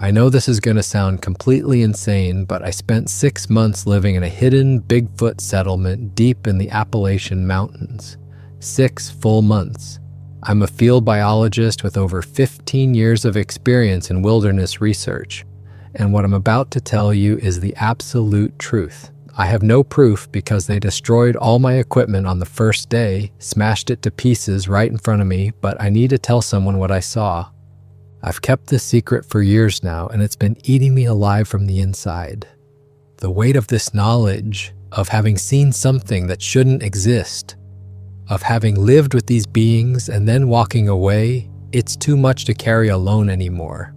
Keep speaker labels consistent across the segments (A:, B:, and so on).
A: I know this is going to sound completely insane, but I spent 6 months living in a hidden Bigfoot settlement deep in the Appalachian Mountains. 6 full months. I'm a field biologist with over 15 years of experience in wilderness research, and what I'm about to tell you is the absolute truth. I have no proof because they destroyed all my equipment on the first day, smashed it to pieces right in front of me, but I need to tell someone what I saw. I've kept this secret for years now, and it's been eating me alive from the inside. The weight of this knowledge, of having seen something that shouldn't exist, of having lived with these beings and then walking away, it's too much to carry alone anymore.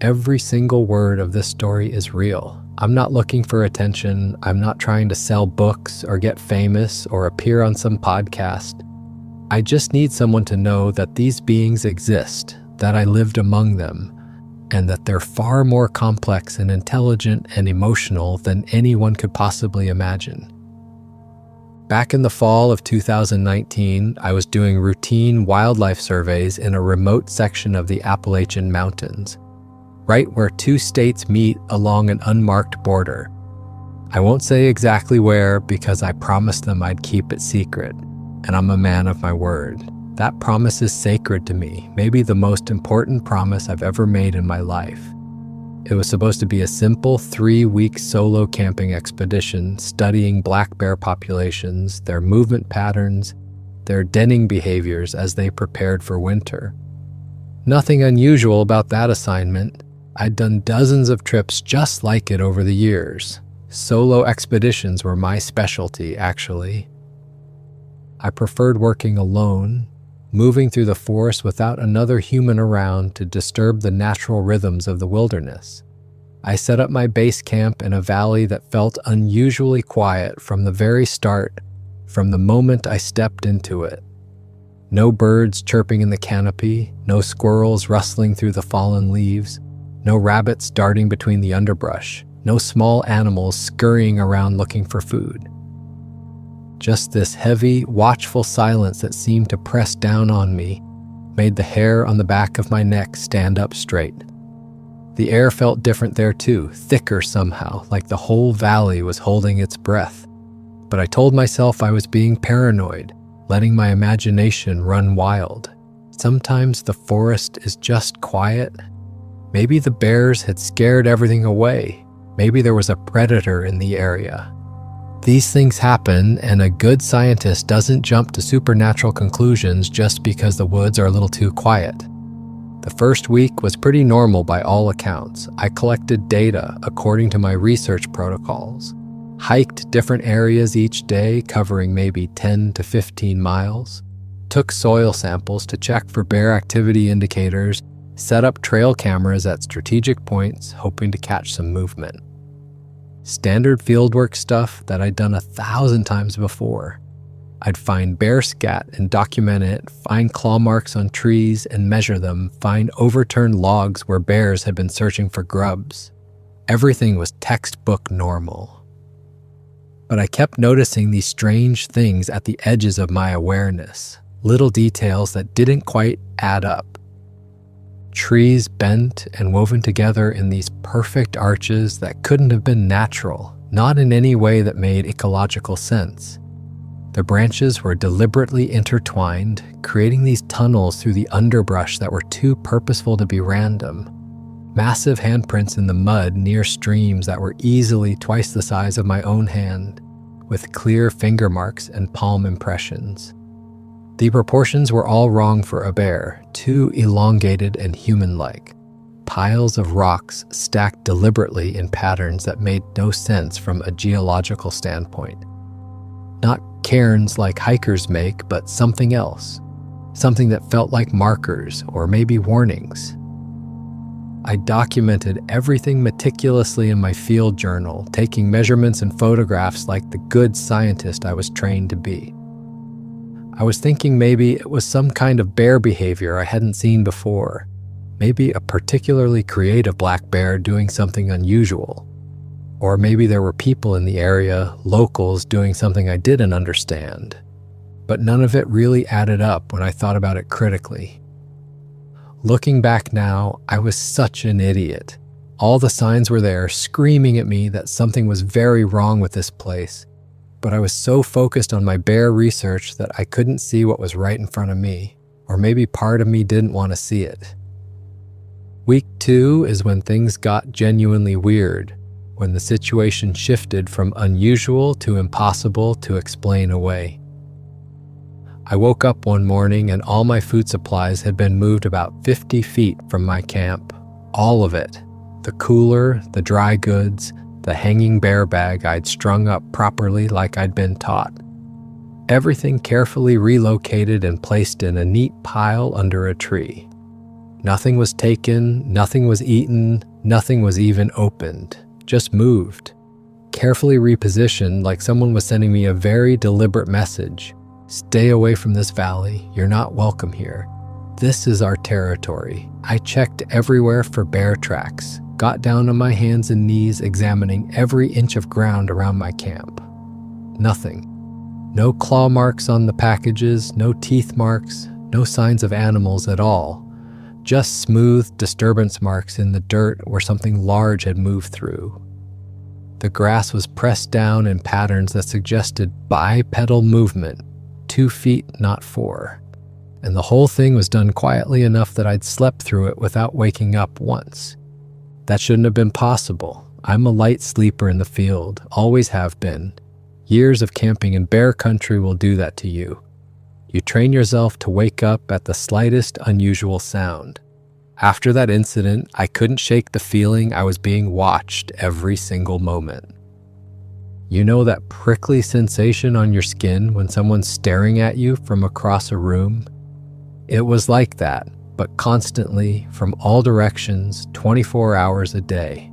A: Every single word of this story is real. I'm not looking for attention. I'm not trying to sell books or get famous or appear on some podcast. I just need someone to know that these beings exist, that I lived among them, and that they're far more complex and intelligent and emotional than anyone could possibly imagine. Back in the fall of 2019, I was doing routine wildlife surveys in a remote section of the Appalachian Mountains, right where 2 states meet along an unmarked border. I won't say exactly where because I promised them I'd keep it secret, and I'm a man of my word. That promise is sacred to me, maybe the most important promise I've ever made in my life. It was supposed to be a simple 3-week solo camping expedition studying black bear populations, their movement patterns, their denning behaviors as they prepared for winter. Nothing unusual about that assignment. I'd done dozens of trips just like it over the years. Solo expeditions were my specialty, actually. I preferred working alone, moving through the forest without another human around to disturb the natural rhythms of the wilderness. I set up my base camp in a valley that felt unusually quiet from the very start, from the moment I stepped into it. No birds chirping in the canopy, no squirrels rustling through the fallen leaves, no rabbits darting between the underbrush, no small animals scurrying around looking for food. Just this heavy, watchful silence that seemed to press down on me made the hair on the back of my neck stand up straight. The air felt different there too, thicker somehow, like the whole valley was holding its breath. But I told myself I was being paranoid, letting my imagination run wild. Sometimes the forest is just quiet. Maybe the bears had scared everything away. Maybe there was a predator in the area. These things happen, and a good scientist doesn't jump to supernatural conclusions just because the woods are a little too quiet. The first week was pretty normal by all accounts. I collected data according to my research protocols, hiked different areas each day covering maybe 10 to 15 miles, took soil samples to check for bear activity indicators, set up trail cameras at strategic points hoping to catch some movement. Standard fieldwork stuff that I'd done 1,000 times before. I'd find bear scat and document it, find claw marks on trees and measure them, find overturned logs where bears had been searching for grubs. Everything was textbook normal. But I kept noticing these strange things at the edges of my awareness, little details that didn't quite add up. Trees bent and woven together in these perfect arches that couldn't have been natural, not in any way that made ecological sense. The branches were deliberately intertwined, creating these tunnels through the underbrush that were too purposeful to be random. Massive handprints in the mud near streams that were easily twice the size of my own hand, with clear finger marks and palm impressions. The proportions were all wrong for a bear, too elongated and human-like. Piles of rocks stacked deliberately in patterns that made no sense from a geological standpoint. Not cairns like hikers make, but something else. Something that felt like markers or maybe warnings. I documented everything meticulously in my field journal, taking measurements and photographs like the good scientist I was trained to be. I was thinking maybe it was some kind of bear behavior I hadn't seen before. Maybe a particularly creative black bear doing something unusual. Or maybe there were people in the area, locals, doing something I didn't understand. But none of it really added up when I thought about it critically. Looking back now, I was such an idiot. All the signs were there, screaming at me that something was very wrong with this place. But I was so focused on my bear research that I couldn't see what was right in front of me, or maybe part of me didn't want to see it. Week 2 is when things got genuinely weird, when the situation shifted from unusual to impossible to explain away. I woke up one morning and all my food supplies had been moved about 50 feet from my camp. All of it. The cooler, the dry goods, the hanging bear bag I'd strung up properly like I'd been taught. Everything carefully relocated and placed in a neat pile under a tree. Nothing was taken, nothing was eaten, nothing was even opened. Just moved. Carefully repositioned like someone was sending me a very deliberate message. Stay away from this valley. You're not welcome here. This is our territory. I checked everywhere for bear tracks. Got down on my hands and knees examining every inch of ground around my camp. Nothing. No claw marks on the packages, no teeth marks, no signs of animals at all. Just smooth disturbance marks in the dirt where something large had moved through. The grass was pressed down in patterns that suggested bipedal movement, 2 feet, not 4. And the whole thing was done quietly enough that I'd slept through it without waking up once. That shouldn't have been possible. I'm a light sleeper in the field, always have been. Years of camping in bear country will do that to you. You train yourself to wake up at the slightest unusual sound. After that incident, I couldn't shake the feeling I was being watched every single moment. You know that prickly sensation on your skin when someone's staring at you from across a room? It was like that, but constantly, from all directions, 24 hours a day.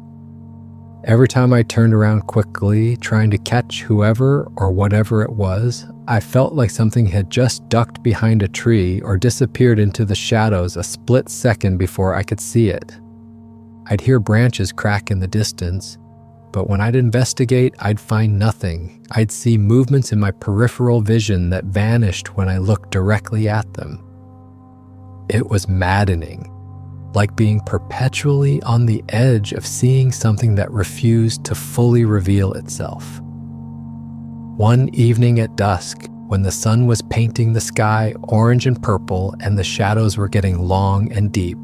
A: Every time I turned around quickly, trying to catch whoever or whatever it was, I felt like something had just ducked behind a tree or disappeared into the shadows a split second before I could see it. I'd hear branches crack in the distance, but when I'd investigate, I'd find nothing. I'd see movements in my peripheral vision that vanished when I looked directly at them. It was maddening. Like being perpetually on the edge of seeing something that refused to fully reveal itself. One evening at dusk, when the sun was painting the sky orange and purple and the shadows were getting long and deep,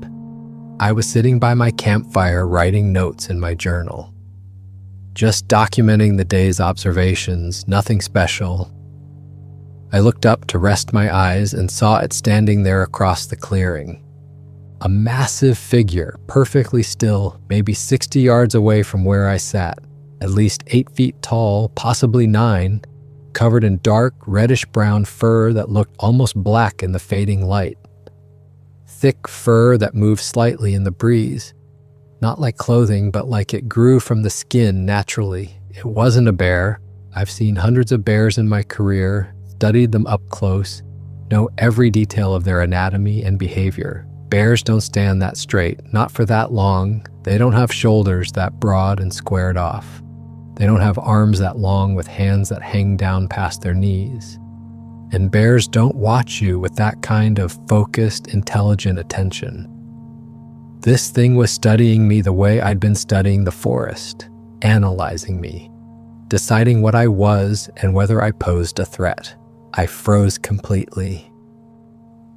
A: I was sitting by my campfire writing notes in my journal. Just documenting the day's observations, nothing special. I looked up to rest my eyes and saw it standing there across the clearing. A massive figure, perfectly still, maybe 60 yards away from where I sat, at least 8 feet tall, possibly 9, covered in dark, reddish-brown fur that looked almost black in the fading light. Thick fur that moved slightly in the breeze. Not like clothing, but like it grew from the skin naturally. It wasn't a bear. I've seen hundreds of bears in my career, studied them up close, know every detail of their anatomy and behavior. Bears don't stand that straight, not for that long. They don't have shoulders that broad and squared off. They don't have arms that long with hands that hang down past their knees. And bears don't watch you with that kind of focused, intelligent attention. This thing was studying me the way I'd been studying the forest, analyzing me, deciding what I was and whether I posed a threat. I froze completely.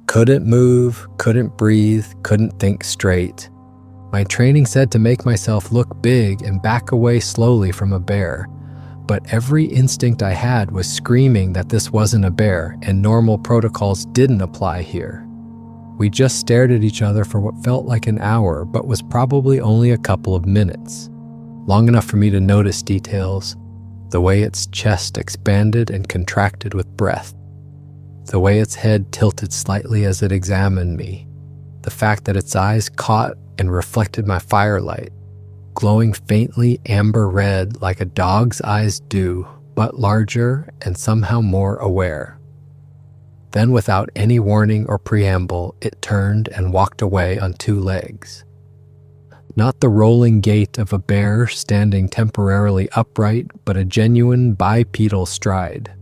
A: Couldn't move, couldn't breathe, couldn't think straight. My training said to make myself look big and back away slowly from a bear, but every instinct I had was screaming that this wasn't a bear and normal protocols didn't apply here. We just stared at each other for what felt like an hour, but was probably only a couple of minutes. Long enough for me to notice details, the way its chest expanded and contracted with breath, the way its head tilted slightly as it examined me, the fact that its eyes caught and reflected my firelight, glowing faintly amber red like a dog's eyes do, but larger and somehow more aware. Then, without any warning or preamble, it turned and walked away on 2 legs. Not the rolling gait of a bear standing temporarily upright, but a genuine bipedal stride.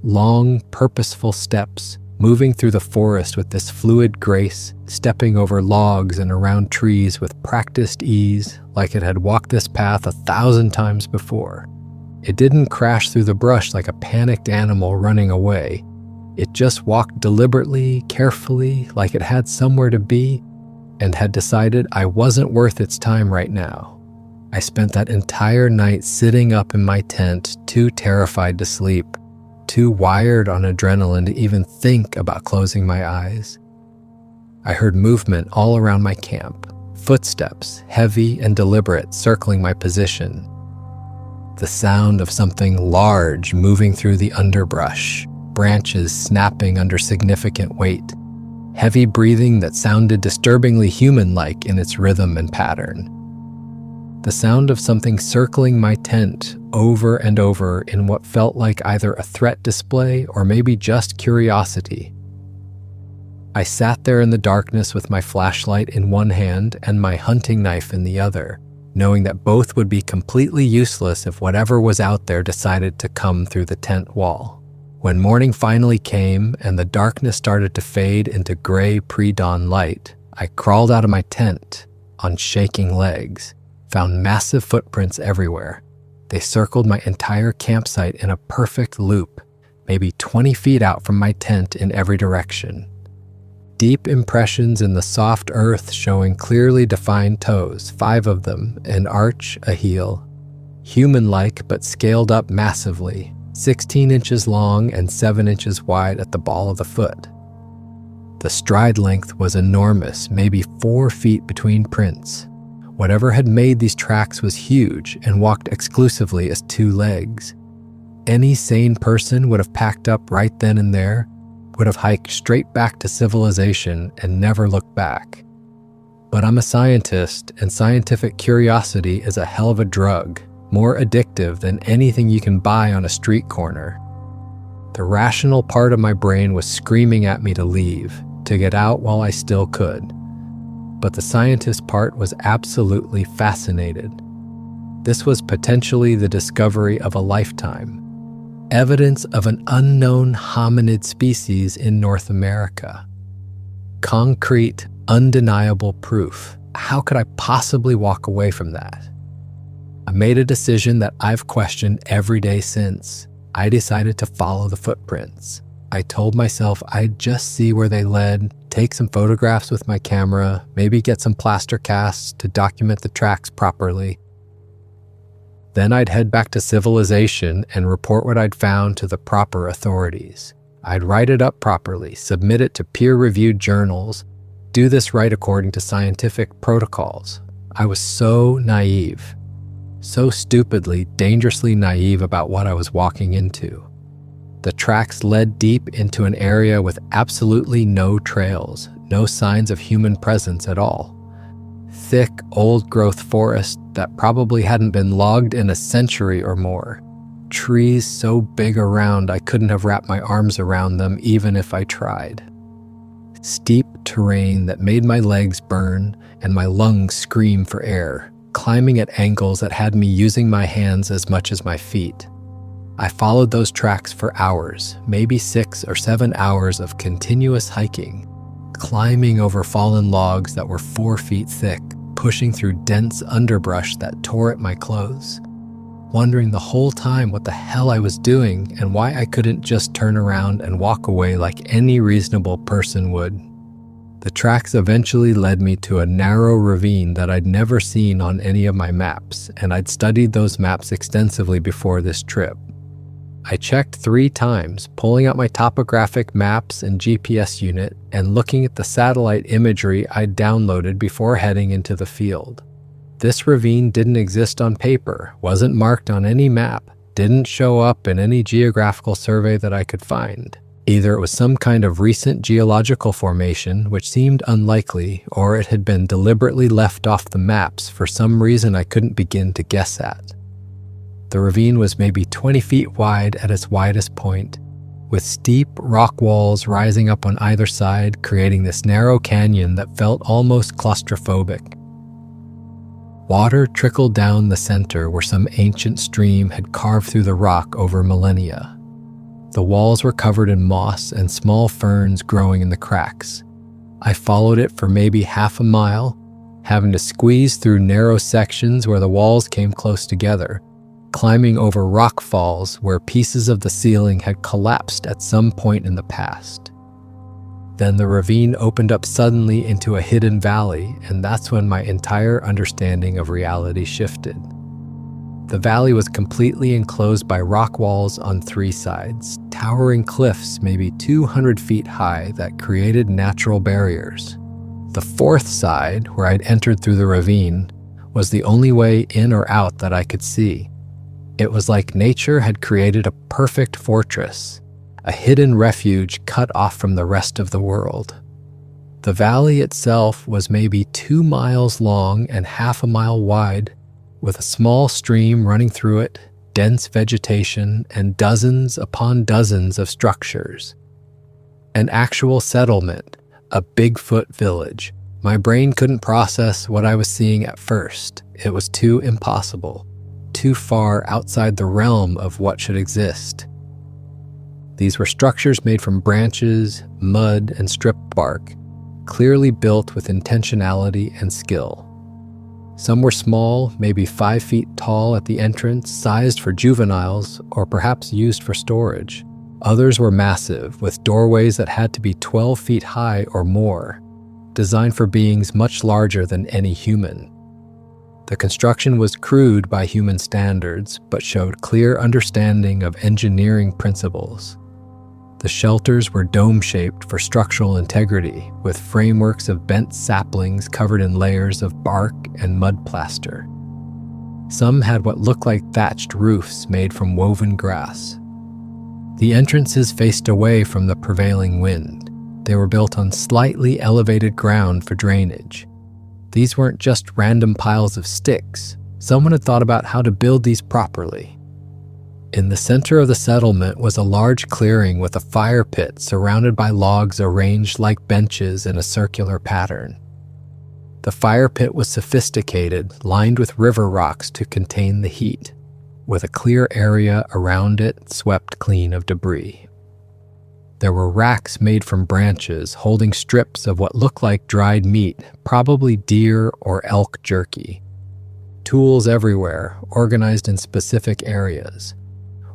A: Long, purposeful steps, moving through the forest with this fluid grace, stepping over logs and around trees with practiced ease, like it had walked this path 1,000 times before. It didn't crash through the brush like a panicked animal running away. It just walked deliberately, carefully, like it had somewhere to be, and had decided I wasn't worth its time right now. I spent that entire night sitting up in my tent, too terrified to sleep, too wired on adrenaline to even think about closing my eyes. I heard movement all around my camp, footsteps, heavy and deliberate, circling my position. The sound of something large moving through the underbrush, branches snapping under significant weight, heavy breathing that sounded disturbingly human-like in its rhythm and pattern. The sound of something circling my tent over and over in what felt like either a threat display or maybe just curiosity. I sat there in the darkness with my flashlight in one hand and my hunting knife in the other, knowing that both would be completely useless if whatever was out there decided to come through the tent wall. When morning finally came and the darkness started to fade into gray pre-dawn light, I crawled out of my tent on shaking legs, found massive footprints everywhere. They circled my entire campsite in a perfect loop, maybe 20 feet out from my tent in every direction. Deep impressions in the soft earth showing clearly defined toes, 5 of them, an arch, a heel. Human-like but scaled up massively, 16 inches long and 7 inches wide at the ball of the foot. The stride length was enormous, maybe 4 feet between prints. Whatever had made these tracks was huge and walked exclusively as 2 legs. Any sane person would have packed up right then and there, would have hiked straight back to civilization and never looked back. But I'm a scientist, and scientific curiosity is a hell of a drug, more addictive than anything you can buy on a street corner. The rational part of my brain was screaming at me to leave, to get out while I still could. But the scientist part was absolutely fascinated. This was potentially the discovery of a lifetime. Evidence of an unknown hominid species in North America. Concrete, undeniable proof. How could I possibly walk away from that? I made a decision that I've questioned every day since. I decided to follow the footprints. I told myself I'd just see where they led, take some photographs with my camera, maybe get some plaster casts to document the tracks properly. Then I'd head back to civilization and report what I'd found to the proper authorities. I'd write it up properly, submit it to peer-reviewed journals, do this right according to scientific protocols. I was so naive, so stupidly, dangerously naive about what I was walking into. The tracks led deep into an area with absolutely no trails, no signs of human presence at all. Thick, old-growth forest that probably hadn't been logged in a century or more. Trees so big around I couldn't have wrapped my arms around them even if I tried. Steep terrain that made my legs burn and my lungs scream for air, climbing at angles that had me using my hands as much as my feet. I followed those tracks for hours, maybe 6 or 7 hours of continuous hiking, climbing over fallen logs that were 4 feet thick, pushing through dense underbrush that tore at my clothes, wondering the whole time what the hell I was doing and why I couldn't just turn around and walk away like any reasonable person would. The tracks eventually led me to a narrow ravine that I'd never seen on any of my maps, and I'd studied those maps extensively before this trip. I checked 3 times, pulling out my topographic maps and GPS unit and looking at the satellite imagery I'd downloaded before heading into the field. This ravine didn't exist on paper, wasn't marked on any map, didn't show up in any geographical survey that I could find. Either it was some kind of recent geological formation, which seemed unlikely, or it had been deliberately left off the maps for some reason I couldn't begin to guess at. The ravine was maybe 20 feet wide at its widest point, with steep rock walls rising up on either side, creating this narrow canyon that felt almost claustrophobic. Water trickled down the center where some ancient stream had carved through the rock over millennia. The walls were covered in moss and small ferns growing in the cracks. I followed it for maybe half a mile, having to squeeze through narrow sections where the walls came close together, climbing over rock falls where pieces of the ceiling had collapsed at some point in the past. Then the ravine opened up suddenly into a hidden valley, and that's when my entire understanding of reality shifted. The valley was completely enclosed by rock walls on 3 sides, towering cliffs maybe 200 feet high that created natural barriers. The 4th side, where I'd entered through the ravine, was the only way in or out that I could see. It was like nature had created a perfect fortress, a hidden refuge cut off from the rest of the world. The valley itself was maybe 2 miles long and half a mile wide, with a small stream running through it, dense vegetation, and dozens upon dozens of structures. An actual settlement, a Bigfoot village. My brain couldn't process what I was seeing at first. It was too impossible, too far outside the realm of what should exist. These were structures made from branches, mud, and stripped bark, clearly built with intentionality and skill. Some were small, maybe 5 feet tall at the entrance, sized for juveniles or perhaps used for storage. Others were massive, with doorways that had to be 12 feet high or more, designed for beings much larger than any human. The construction was crude by human standards, but showed clear understanding of engineering principles. The shelters were dome-shaped for structural integrity, with frameworks of bent saplings covered in layers of bark and mud plaster. Some had what looked like thatched roofs made from woven grass. The entrances faced away from the prevailing wind. They were built on slightly elevated ground for drainage. These weren't just random piles of sticks. Someone had thought about how to build these properly. In the center of the settlement was a large clearing with a fire pit surrounded by logs arranged like benches in a circular pattern. The fire pit was sophisticated, lined with river rocks to contain the heat, with a clear area around it swept clean of debris. There were racks made from branches holding strips of what looked like dried meat, probably deer or elk jerky. Tools everywhere, organized in specific areas.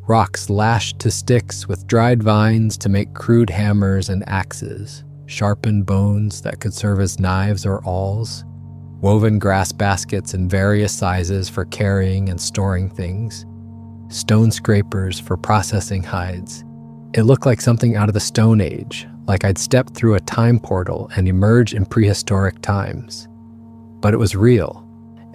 A: Rocks lashed to sticks with dried vines to make crude hammers and axes, sharpened bones that could serve as knives or awls, woven grass baskets in various sizes for carrying and storing things, stone scrapers for processing hides. It looked like something out of the Stone Age, like I'd stepped through a time portal and emerged in prehistoric times. But it was real,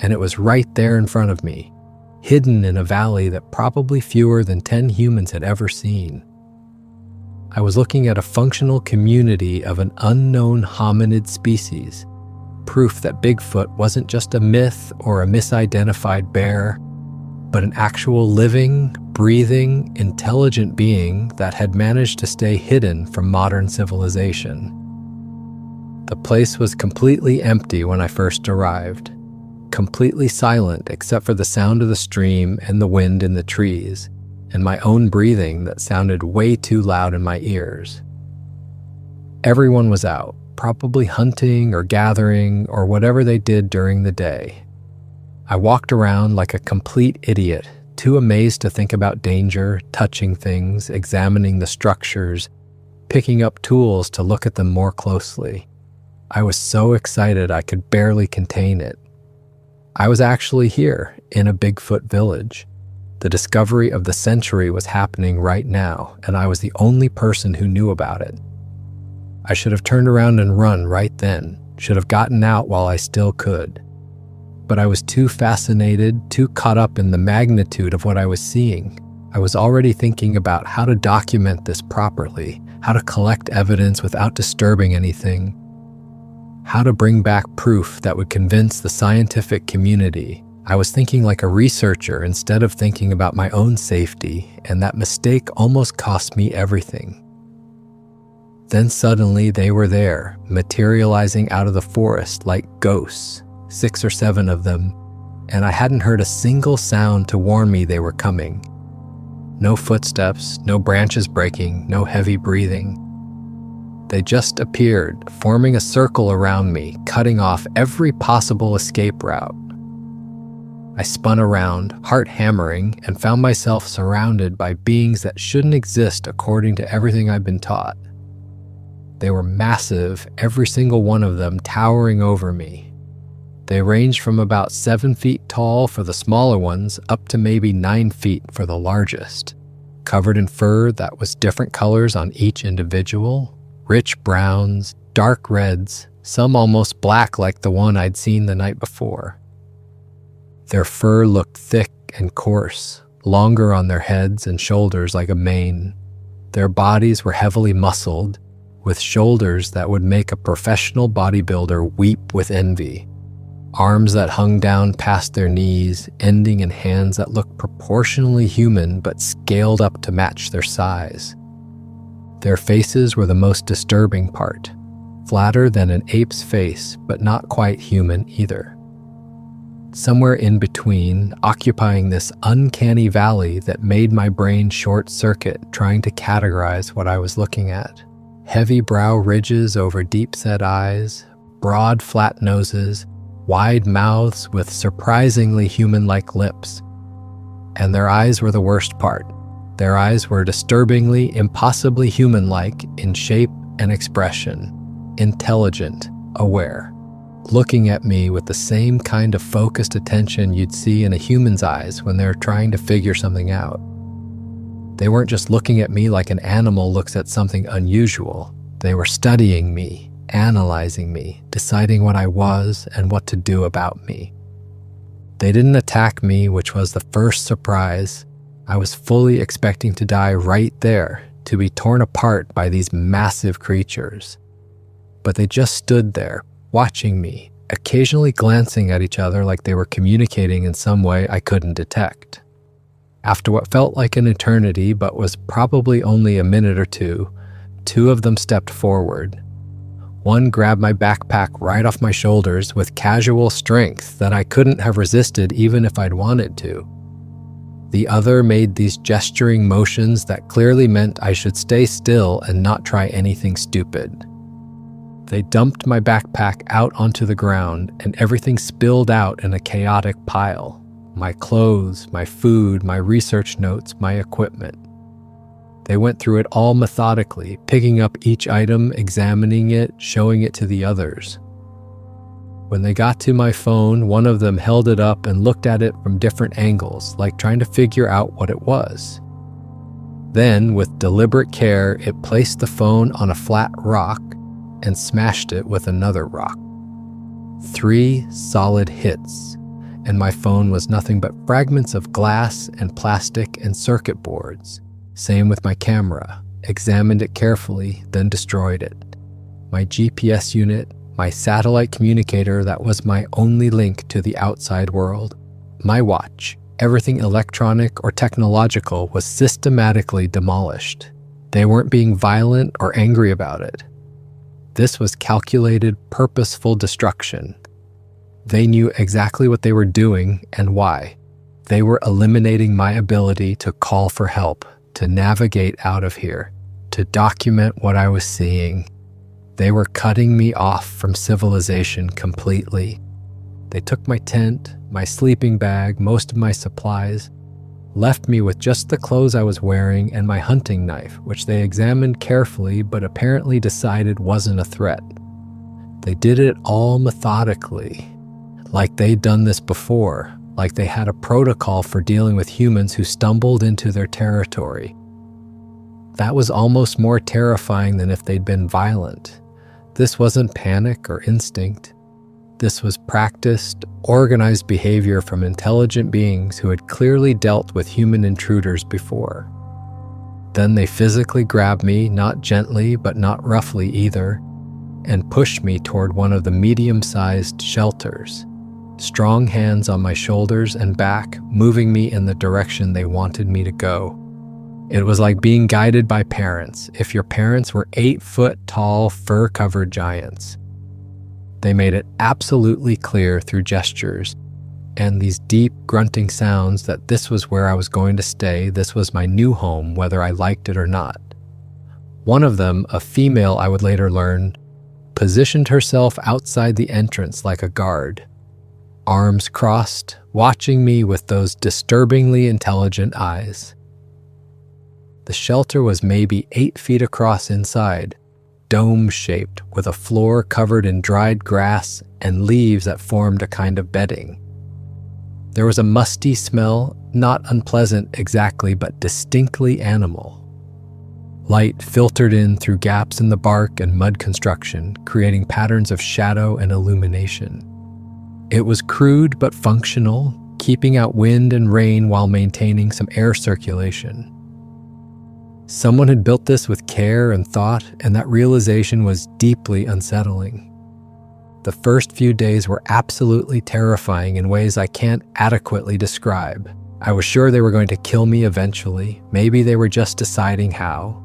A: and it was right there in front of me, hidden in a valley that probably fewer than 10 humans had ever seen. I was looking at a functional community of an unknown hominid species, proof that Bigfoot wasn't just a myth or a misidentified bear, but an actual living, breathing, intelligent being that had managed to stay hidden from modern civilization. The place was completely empty when I first arrived. Completely silent except for the sound of the stream and the wind in the trees, and my own breathing that sounded way too loud in my ears. Everyone was out, probably hunting or gathering or whatever they did during the day. I walked around like a complete idiot, too amazed to think about danger, touching things, examining the structures, picking up tools to look at them more closely. I was so excited I could barely contain it. I was actually here, in a Bigfoot village. The discovery of the century was happening right now, and I was the only person who knew about it. I should have turned around and run right then, should have gotten out while I still could. But I was too fascinated, too caught up in the magnitude of what I was seeing. I was already thinking about how to document this properly, how to collect evidence without disturbing anything, how to bring back proof that would convince the scientific community. I was thinking like a researcher instead of thinking about my own safety, and that mistake almost cost me everything. Then suddenly they were there, materializing out of the forest like ghosts, 6 or 7 of them, and I hadn't heard a single sound to warn me they were coming. No footsteps, no branches breaking, no heavy breathing. They just appeared, forming a circle around me, cutting off every possible escape route. I spun around, heart hammering, and found myself surrounded by beings that shouldn't exist according to everything I've been taught. They were massive, every single one of them towering over me. They ranged from about 7 feet tall for the smaller ones up to maybe 9 feet for the largest, covered in fur that was different colors on each individual, rich browns, dark reds, some almost black like the one I'd seen the night before. Their fur looked thick and coarse, longer on their heads and shoulders like a mane. Their bodies were heavily muscled, with shoulders that would make a professional bodybuilder weep with envy. Arms that hung down past their knees, ending in hands that looked proportionally human but scaled up to match their size. Their faces were the most disturbing part, flatter than an ape's face, but not quite human either. Somewhere in between, occupying this uncanny valley that made my brain short-circuit trying to categorize what I was looking at. Heavy brow ridges over deep-set eyes, broad flat noses, wide mouths with surprisingly human-like lips. And their eyes were the worst part. Their eyes were disturbingly, impossibly human-like in shape and expression, intelligent, aware, looking at me with the same kind of focused attention you'd see in a human's eyes when they're trying to figure something out. They weren't just looking at me like an animal looks at something unusual. They were studying me, analyzing me, deciding what I was and what to do about me. They didn't attack me, which was the first surprise. I was fully expecting to die right there, to be torn apart by these massive creatures. But they just stood there, watching me, occasionally glancing at each other like they were communicating in some way I couldn't detect. After what felt like an eternity but was probably only a minute or two, 2 of them stepped forward. One grabbed my backpack right off my shoulders with casual strength that I couldn't have resisted even if I'd wanted to. The other made these gesturing motions that clearly meant I should stay still and not try anything stupid. They dumped my backpack out onto the ground, and everything spilled out in a chaotic pile. My clothes, my food, my research notes, my equipment. They went through it all methodically, picking up each item, examining it, showing it to the others. When they got to my phone, one of them held it up and looked at it from different angles, like trying to figure out what it was. Then, with deliberate care, it placed the phone on a flat rock and smashed it with another rock. 3 solid hits, and my phone was nothing but fragments of glass and plastic and circuit boards. Same with my camera. Examined it carefully, then destroyed it. My GPS unit, my satellite communicator that was my only link to the outside world, my watch, everything electronic or technological was systematically demolished. They weren't being violent or angry about it. This was calculated, purposeful destruction. They knew exactly what they were doing and why. They were eliminating my ability to call for help, to navigate out of here, to document what I was seeing. They were cutting me off from civilization completely. They took my tent, my sleeping bag, most of my supplies, left me with just the clothes I was wearing and my hunting knife, which they examined carefully but apparently decided wasn't a threat. They did it all methodically, like they'd done this before, like they had a protocol for dealing with humans who stumbled into their territory. That was almost more terrifying than if they'd been violent. This wasn't panic or instinct. This was practiced, organized behavior from intelligent beings who had clearly dealt with human intruders before. Then they physically grabbed me, not gently but not roughly either, and pushed me toward one of the medium-sized shelters. Strong hands on my shoulders and back, moving me in the direction they wanted me to go. It was like being guided by parents, if your parents were 8-foot-tall, fur-covered giants. They made it absolutely clear through gestures. and these deep grunting sounds that this was where I was going to stay, this was my new home, whether I liked it or not. One of them, a female I would later learn, positioned herself outside the entrance like a guard, arms crossed, watching me with those disturbingly intelligent eyes. The shelter was maybe 8 feet across inside, dome-shaped with a floor covered in dried grass and leaves that formed a kind of bedding. There was a musty smell, not unpleasant exactly, but distinctly animal. Light filtered in through gaps in the bark and mud construction, creating patterns of shadow and illumination. It was crude but functional, keeping out wind and rain while maintaining some air circulation. Someone had built this with care and thought, and that realization was deeply unsettling. The first few days were absolutely terrifying in ways I can't adequately describe. I was sure they were going to kill me eventually. Maybe they were just deciding how.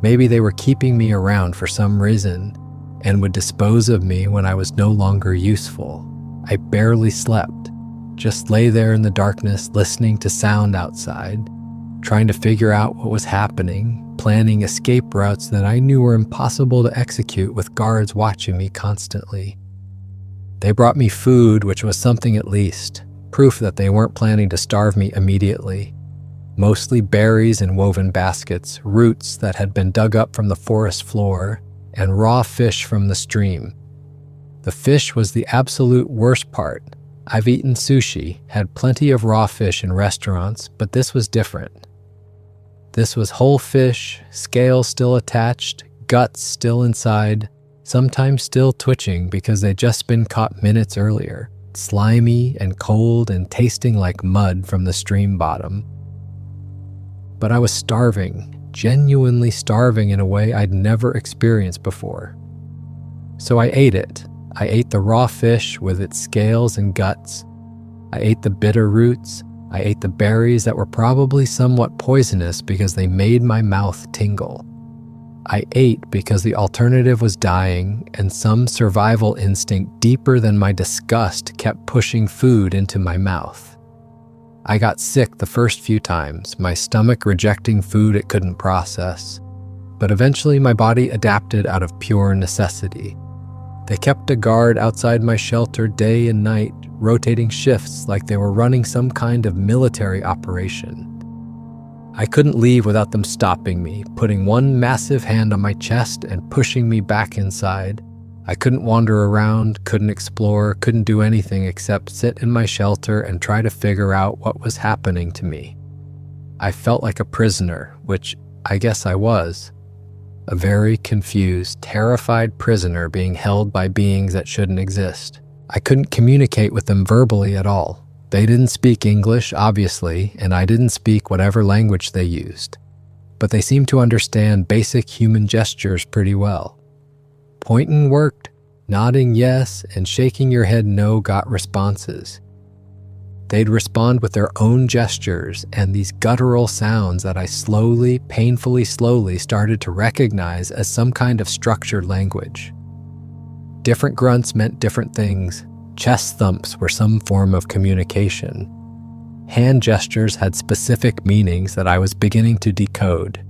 A: Maybe they were keeping me around for some reason and would dispose of me when I was no longer useful. I barely slept, just lay there in the darkness listening to sound outside, trying to figure out what was happening, planning escape routes that I knew were impossible to execute with guards watching me constantly. They brought me food, which was something at least, proof that they weren't planning to starve me immediately. Mostly berries in woven baskets, roots that had been dug up from the forest floor, and raw fish from the stream. The fish was the absolute worst part. I've eaten sushi, had plenty of raw fish in restaurants, but this was different. This was whole fish, scales still attached, guts still inside, sometimes still twitching because they'd just been caught minutes earlier, slimy and cold and tasting like mud from the stream bottom. But I was starving, genuinely starving in a way I'd never experienced before. So I ate it. I ate the raw fish with its scales and guts. I ate the bitter roots. I ate the berries that were probably somewhat poisonous because they made my mouth tingle. I ate because the alternative was dying, and some survival instinct deeper than my disgust kept pushing food into my mouth. I got sick the first few times, my stomach rejecting food it couldn't process, but eventually my body adapted out of pure necessity. They kept a guard outside my shelter day and night, rotating shifts like they were running some kind of military operation. I couldn't leave without them stopping me, putting one massive hand on my chest and pushing me back inside. I couldn't wander around, couldn't explore, couldn't do anything except sit in my shelter and try to figure out what was happening to me. I felt like a prisoner, which I guess I was. A very confused, terrified prisoner being held by beings that shouldn't exist. I couldn't communicate with them verbally at all. They didn't speak English, obviously, and I didn't speak whatever language they used. But they seemed to understand basic human gestures pretty well. Pointing worked, nodding yes, and shaking your head no got responses. They'd respond with their own gestures and these guttural sounds that I slowly, painfully slowly started to recognize as some kind of structured language. Different grunts meant different things. Chest thumps were some form of communication. Hand gestures had specific meanings that I was beginning to decode.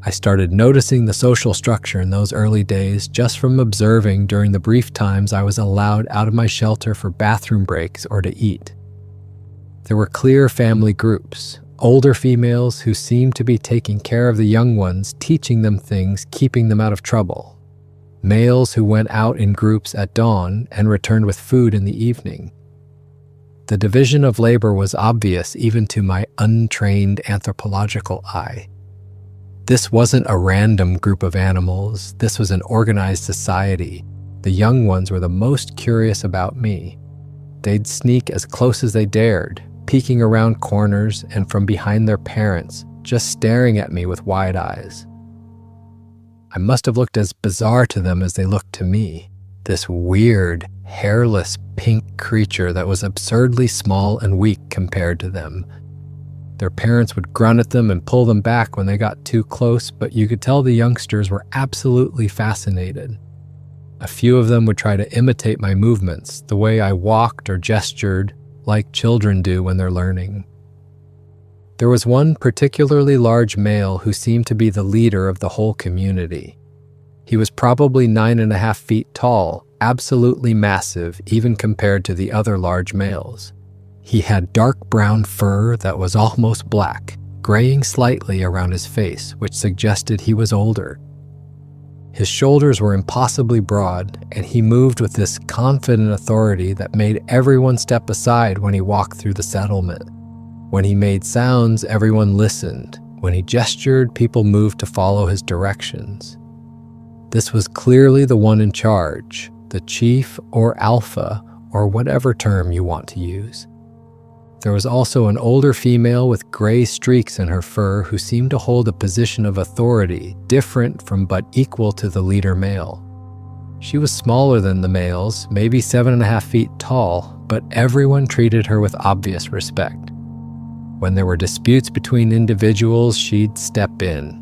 A: I started noticing the social structure in those early days just from observing during the brief times I was allowed out of my shelter for bathroom breaks or to eat. There were clear family groups, older females who seemed to be taking care of the young ones, teaching them things, keeping them out of trouble. Males who went out in groups at dawn and returned with food in the evening. The division of labor was obvious even to my untrained anthropological eye. This wasn't a random group of animals. This was an organized society. The young ones were the most curious about me. They'd sneak as close as they dared, peeking around corners and from behind their parents, just staring at me with wide eyes. I must have looked as bizarre to them as they looked to me. This weird, hairless, pink creature that was absurdly small and weak compared to them. Their parents would grunt at them and pull them back when they got too close, but you could tell the youngsters were absolutely fascinated. A few of them would try to imitate my movements, the way I walked or gestured, like children do when they're learning. There was one particularly large male who seemed to be the leader of the whole community. He was probably 9.5 feet tall, absolutely massive even compared to the other large males. He had dark brown fur that was almost black, graying slightly around his face, which suggested he was older. His shoulders were impossibly broad, and he moved with this confident authority that made everyone step aside when he walked through the settlement. When he made sounds, everyone listened. When he gestured, people moved to follow his directions. This was clearly the one in charge, the chief or alpha, or whatever term you want to use. There was also an older female with gray streaks in her fur who seemed to hold a position of authority different from but equal to the leader male. She was smaller than the males, maybe 7.5 feet tall, but everyone treated her with obvious respect. When there were disputes between individuals, she'd step in.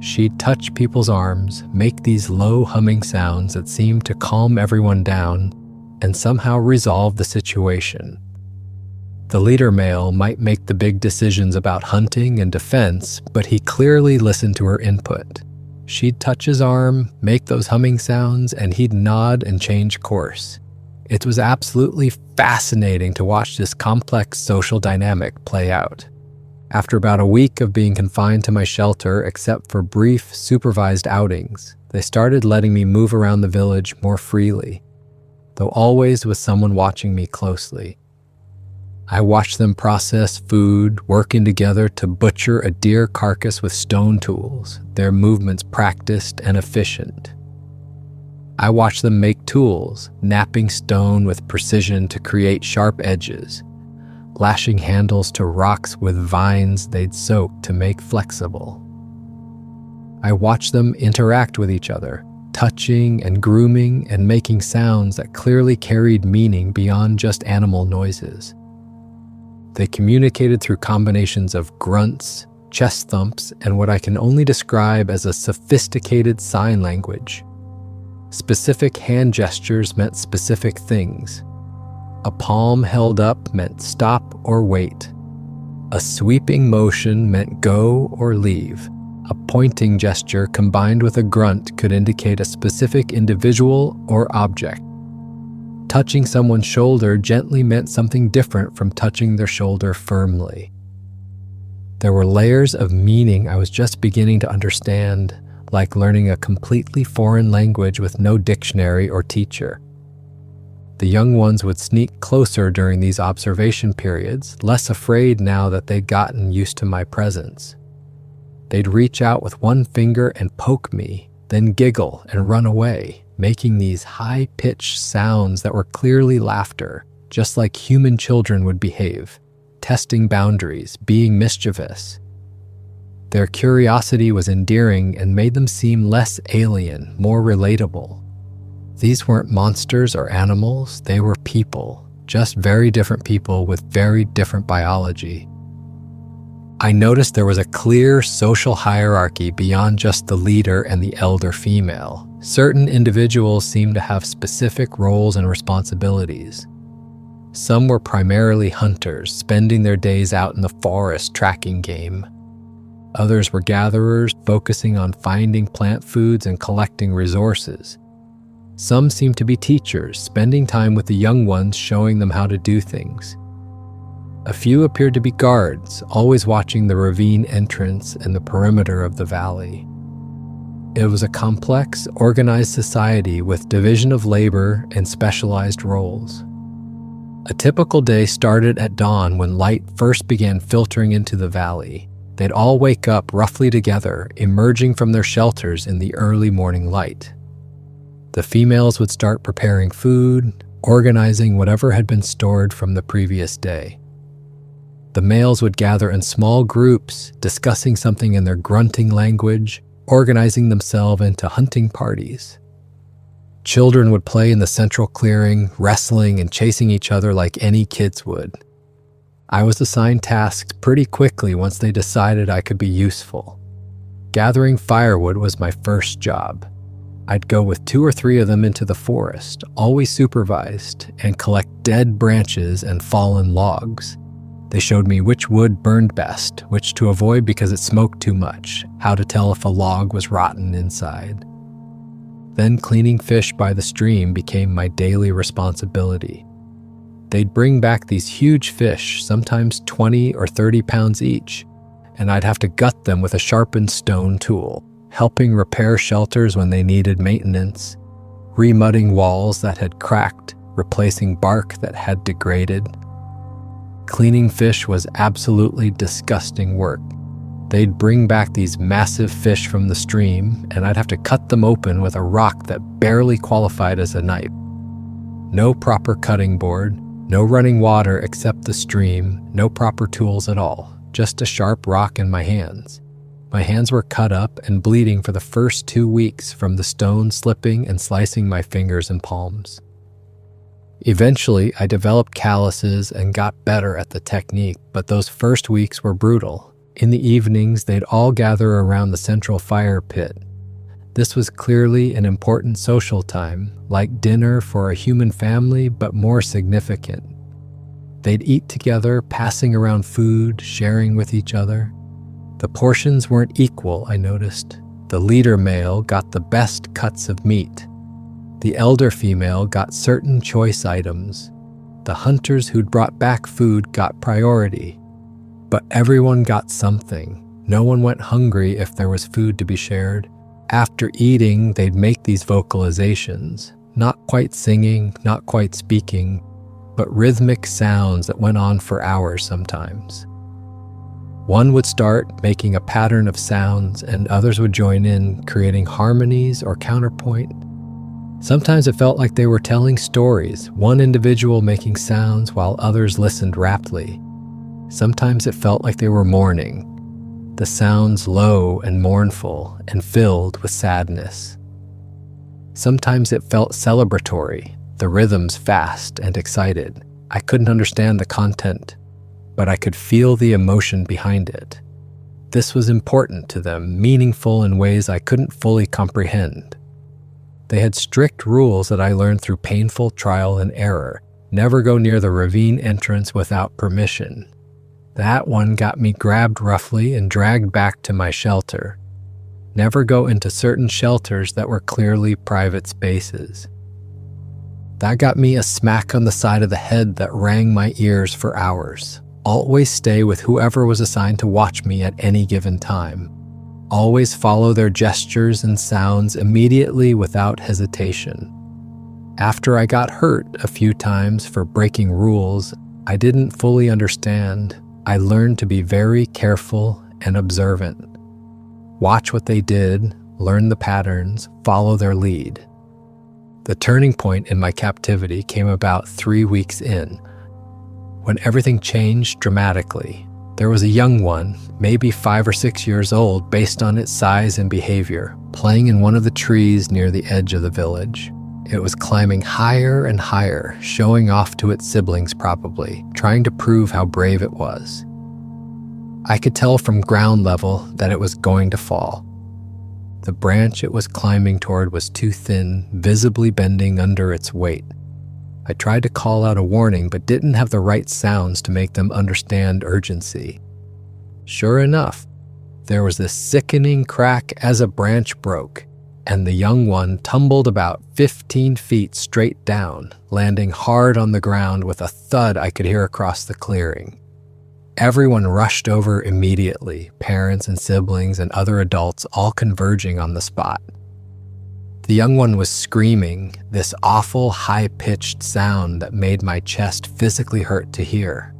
A: She'd touch people's arms, make these low humming sounds that seemed to calm everyone down, and somehow resolve the situation. The leader male might make the big decisions about hunting and defense, but he clearly listened to her input. She'd touch his arm, make those humming sounds, and he'd nod and change course. It was absolutely fascinating to watch this complex social dynamic play out. After about a week of being confined to my shelter, except for brief, supervised outings, they started letting me move around the village more freely, though always with someone watching me closely. I watched them process food, working together to butcher a deer carcass with stone tools, their movements practiced and efficient. I watched them make tools, knapping stone with precision to create sharp edges, lashing handles to rocks with vines they'd soaked to make flexible. I watched them interact with each other, touching and grooming and making sounds that clearly carried meaning beyond just animal noises. They communicated through combinations of grunts, chest thumps, and what I can only describe as a sophisticated sign language. Specific hand gestures meant specific things. A palm held up meant stop or wait. A sweeping motion meant go or leave. A pointing gesture combined with a grunt could indicate a specific individual or object. Touching someone's shoulder gently meant something different from touching their shoulder firmly. There were layers of meaning I was just beginning to understand, like learning a completely foreign language with no dictionary or teacher. The young ones would sneak closer during these observation periods, less afraid now that they'd gotten used to my presence. They'd reach out with one finger and poke me, then giggle and run away, making these high-pitched sounds that were clearly laughter, just like human children would behave, testing boundaries, being mischievous. Their curiosity was endearing and made them seem less alien, more relatable. These weren't monsters or animals, they were people, just very different people with very different biology. I noticed there was a clear social hierarchy beyond just the leader and the elder female. Certain individuals seemed to have specific roles and responsibilities. Some were primarily hunters, spending their days out in the forest tracking game. Others were gatherers, focusing on finding plant foods and collecting resources. Some seemed to be teachers, spending time with the young ones, showing them how to do things. A few appeared to be guards, always watching the ravine entrance and the perimeter of the valley. It was a complex, organized society with division of labor and specialized roles. A typical day started at dawn when light first began filtering into the valley. They'd all wake up roughly together, emerging from their shelters in the early morning light. The females would start preparing food, organizing whatever had been stored from the previous day. The males would gather in small groups, discussing something in their grunting language, organizing themselves into hunting parties. Children would play in the central clearing, wrestling and chasing each other like any kids would. I was assigned tasks pretty quickly once they decided I could be useful. Gathering firewood was my first job. I'd go with 2 or 3 of them into the forest, always supervised, and collect dead branches and fallen logs. They showed me which wood burned best, which to avoid because it smoked too much, how to tell if a log was rotten inside. Then cleaning fish by the stream became my daily responsibility. They'd bring back these huge fish, sometimes 20 or 30 pounds each, and I'd have to gut them with a sharpened stone tool, helping repair shelters when they needed maintenance, remudding walls that had cracked, replacing bark that had degraded. Cleaning fish was absolutely disgusting work. They'd bring back these massive fish from the stream, and I'd have to cut them open with a rock that barely qualified as a knife. No proper cutting board, no running water except the stream, no proper tools at all, just a sharp rock in my hands. My hands were cut up and bleeding for the first 2 weeks from the stone slipping and slicing my fingers and palms. Eventually, I developed calluses and got better at the technique, but those first weeks were brutal. In the evenings, they'd all gather around the central fire pit. This was clearly an important social time, like dinner for a human family, but more significant. They'd eat together, passing around food, sharing with each other. The portions weren't equal, I noticed. The leader male got the best cuts of meat. The elder female got certain choice items. The hunters who'd brought back food got priority. But everyone got something. No one went hungry if there was food to be shared. After eating, they'd make these vocalizations. Not quite singing, not quite speaking, but rhythmic sounds that went on for hours sometimes. One would start making a pattern of sounds, and others would join in, creating harmonies or counterpoint. Sometimes it felt like they were telling stories, one individual making sounds while others listened raptly. Sometimes it felt like they were mourning, the sounds low and mournful and filled with sadness. Sometimes it felt celebratory, the rhythms fast and excited. I couldn't understand the content, but I could feel the emotion behind it. This was important to them, meaningful in ways I couldn't fully comprehend. They had strict rules that I learned through painful trial and error. Never go near the ravine entrance without permission. That one got me grabbed roughly and dragged back to my shelter. Never go into certain shelters that were clearly private spaces. That got me a smack on the side of the head that rang my ears for hours. Always stay with whoever was assigned to watch me at any given time. Always follow their gestures and sounds immediately without hesitation. After I got hurt a few times for breaking rules I didn't fully understand, I learned to be very careful and observant. Watch what they did, learn the patterns, follow their lead. The turning point in my captivity came about 3 weeks in, when everything changed dramatically. There was a young one, maybe 5 or 6 years old based on its size and behavior, playing in one of the trees near the edge of the village. It was climbing higher and higher, showing off to its siblings probably, trying to prove how brave it was. I could tell from ground level that it was going to fall. The branch it was climbing toward was too thin, visibly bending under its weight. I tried to call out a warning, but didn't have the right sounds to make them understand urgency. Sure enough, there was this sickening crack as a branch broke, and the young one tumbled about 15 feet straight down, landing hard on the ground with a thud I could hear across the clearing. Everyone rushed over immediately, parents and siblings and other adults all converging on the spot. The young one was screaming, this awful high-pitched sound that made my chest physically hurt to hear.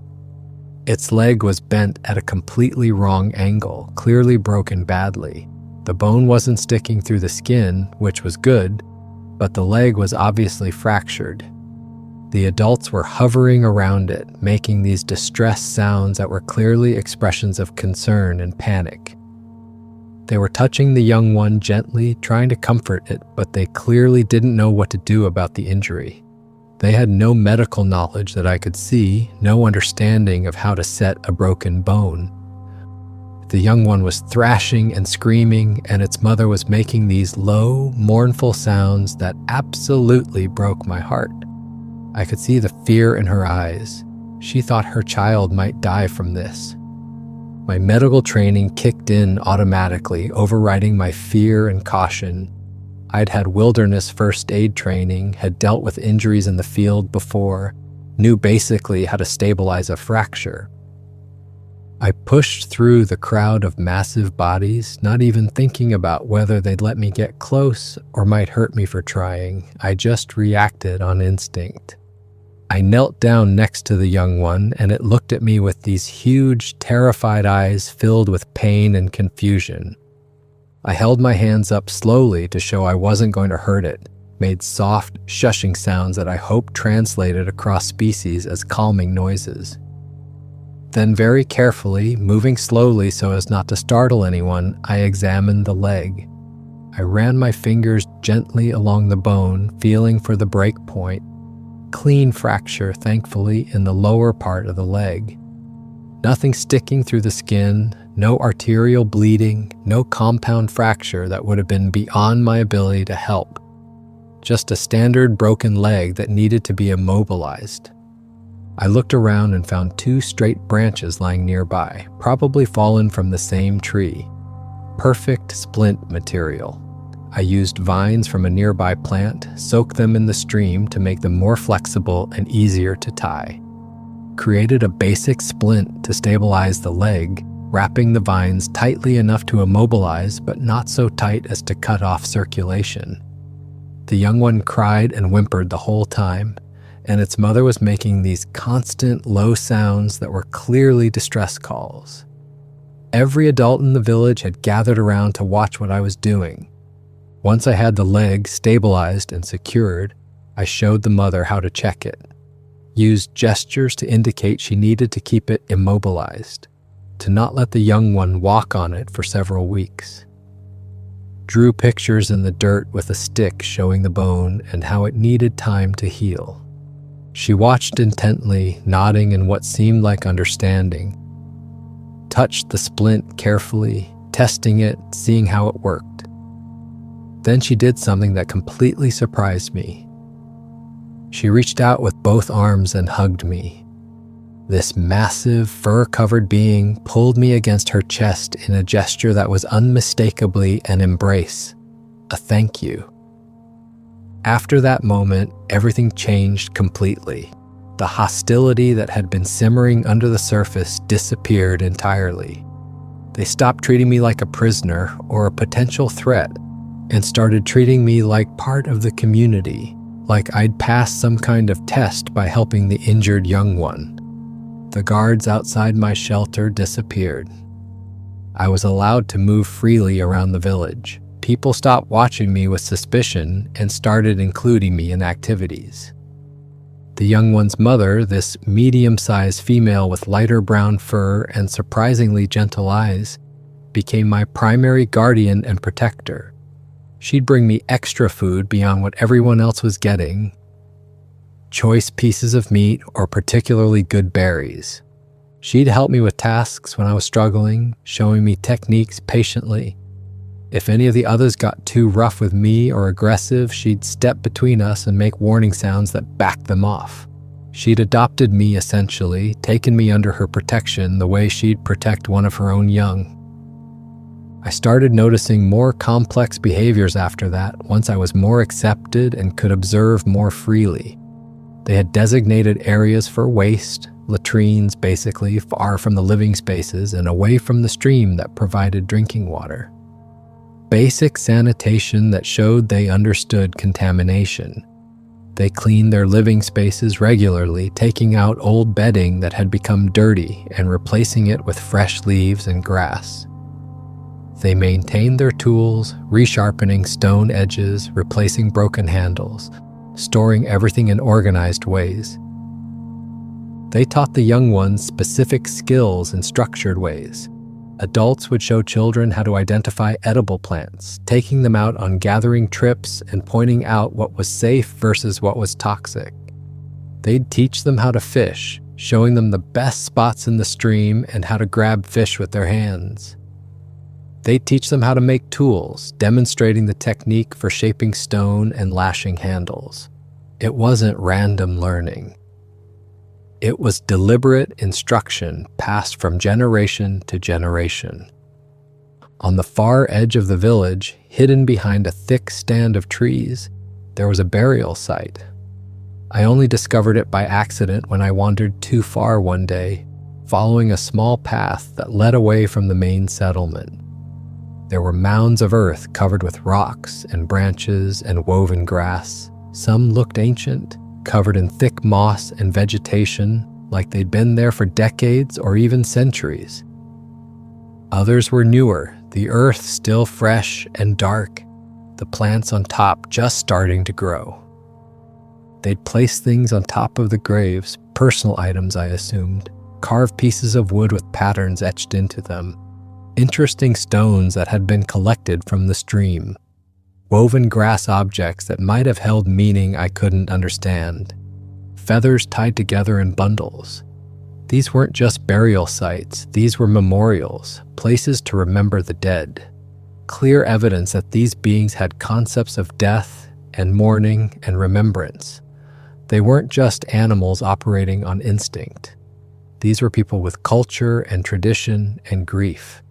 A: Its leg was bent at a completely wrong angle, clearly broken badly. The bone wasn't sticking through the skin, which was good, but the leg was obviously fractured. The adults were hovering around it, making these distressed sounds that were clearly expressions of concern and panic. They were touching the young one gently, trying to comfort it, but they clearly didn't know what to do about the injury. They had no medical knowledge that I could see, no understanding of how to set a broken bone. The young one was thrashing and screaming, and its mother was making these low, mournful sounds that absolutely broke my heart. I could see the fear in her eyes. She thought her child might die from this. My medical training kicked in automatically, overriding my fear and caution. I'd had wilderness first aid training, had dealt with injuries in the field before, knew basically how to stabilize a fracture. I pushed through the crowd of massive bodies, not even thinking about whether they'd let me get close or might hurt me for trying. I just reacted on instinct. I knelt down next to the young one, and it looked at me with these huge, terrified eyes filled with pain and confusion. I held my hands up slowly to show I wasn't going to hurt it, made soft, shushing sounds that I hoped translated across species as calming noises. Then very carefully, moving slowly so as not to startle anyone, I examined the leg. I ran my fingers gently along the bone, feeling for the break point. Clean fracture, thankfully, in the lower part of the leg. Nothing sticking through the skin, no arterial bleeding, no compound fracture that would have been beyond my ability to help. Just a standard broken leg that needed to be immobilized. I looked around and found 2 straight branches lying nearby, probably fallen from the same tree. Perfect splint material. I used vines from a nearby plant, soaked them in the stream to make them more flexible and easier to tie. Created a basic splint to stabilize the leg, wrapping the vines tightly enough to immobilize but not so tight as to cut off circulation. The young one cried and whimpered the whole time, and its mother was making these constant low sounds that were clearly distress calls. Every adult in the village had gathered around to watch what I was doing. Once I had the leg stabilized and secured, I showed the mother how to check it. Used gestures to indicate she needed to keep it immobilized, to not let the young one walk on it for several weeks. Drew pictures in the dirt with a stick showing the bone and how it needed time to heal. She watched intently, nodding in what seemed like understanding. Touched the splint carefully, testing it, seeing how it worked. Then she did something that completely surprised me. She reached out with both arms and hugged me. This massive, fur-covered being pulled me against her chest in a gesture that was unmistakably an embrace, a thank you. After that moment, everything changed completely. The hostility that had been simmering under the surface disappeared entirely. They stopped treating me like a prisoner or a potential threat, and started treating me like part of the community, like I'd passed some kind of test by helping the injured young one. The guards outside my shelter disappeared. I was allowed to move freely around the village. People stopped watching me with suspicion and started including me in activities. The young one's mother, this medium-sized female with lighter brown fur and surprisingly gentle eyes, became my primary guardian and protector. She'd bring me extra food beyond what everyone else was getting, choice pieces of meat or particularly good berries. She'd help me with tasks when I was struggling, showing me techniques patiently. If any of the others got too rough with me or aggressive, she'd step between us and make warning sounds that backed them off. She'd adopted me essentially, taken me under her protection the way she'd protect one of her own young. I started noticing more complex behaviors after that, once I was more accepted and could observe more freely. They had designated areas for waste, latrines basically, far from the living spaces and away from the stream that provided drinking water. Basic sanitation that showed they understood contamination. They cleaned their living spaces regularly, taking out old bedding that had become dirty and replacing it with fresh leaves and grass. They maintained their tools, resharpening stone edges, replacing broken handles, storing everything in organized ways. They taught the young ones specific skills in structured ways. Adults would show children how to identify edible plants, taking them out on gathering trips and pointing out what was safe versus what was toxic. They'd teach them how to fish, showing them the best spots in the stream and how to grab fish with their hands. They'd teach them how to make tools, demonstrating the technique for shaping stone and lashing handles. It wasn't random learning. It was deliberate instruction passed from generation to generation. On the far edge of the village, hidden behind a thick stand of trees, there was a burial site. I only discovered it by accident when I wandered too far one day, following a small path that led away from the main settlement. There were mounds of earth covered with rocks and branches and woven grass. Some looked ancient, covered in thick moss and vegetation, like they'd been there for decades or even centuries. Others were newer, the earth still fresh and dark, the plants on top just starting to grow. They'd place things on top of the graves, personal items I assumed, carved pieces of wood with patterns etched into them, interesting stones that had been collected from the stream, woven grass objects that might have held meaning I couldn't understand, feathers tied together in bundles. These weren't just burial sites, these were memorials, places to remember the dead. Clear evidence that these beings had concepts of death and mourning and remembrance. They weren't just animals operating on instinct. These were people with culture and tradition and grief.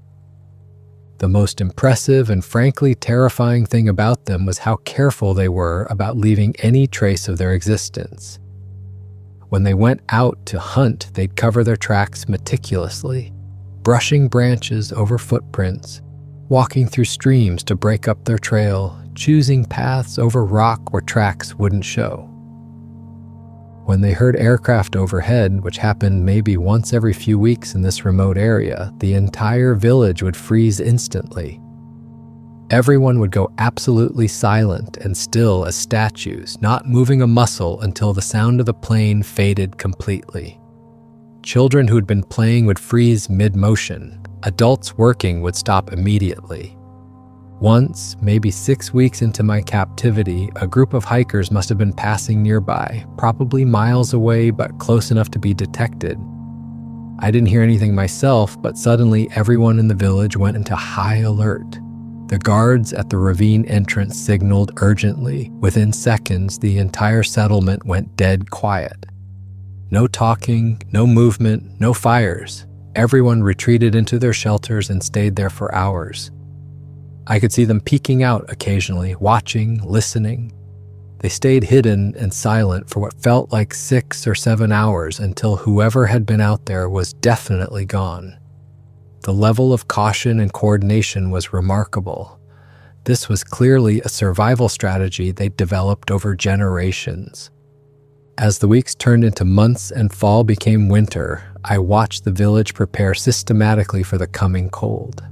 A: The most impressive and frankly terrifying thing about them was how careful they were about leaving any trace of their existence. When they went out to hunt, they'd cover their tracks meticulously, brushing branches over footprints, walking through streams to break up their trail, choosing paths over rock where tracks wouldn't show. When they heard aircraft overhead, which happened maybe once every few weeks in this remote area, the entire village would freeze instantly. Everyone would go absolutely silent and still as statues, not moving a muscle until the sound of the plane faded completely. Children who'd been playing would freeze mid-motion. Adults working would stop immediately. Once, maybe 6 weeks into my captivity, a group of hikers must have been passing nearby, probably miles away but close enough to be detected. I didn't hear anything myself, but suddenly everyone in the village went into high alert. The guards at the ravine entrance signaled urgently. Within seconds, the entire settlement went dead quiet. No talking, no movement, no fires. Everyone retreated into their shelters and stayed there for hours. I could see them peeking out occasionally, watching, listening. They stayed hidden and silent for what felt like 6 or 7 hours until whoever had been out there was definitely gone. The level of caution and coordination was remarkable. This was clearly a survival strategy they'd developed over generations. As the weeks turned into months and fall became winter, I watched the village prepare systematically for the coming cold.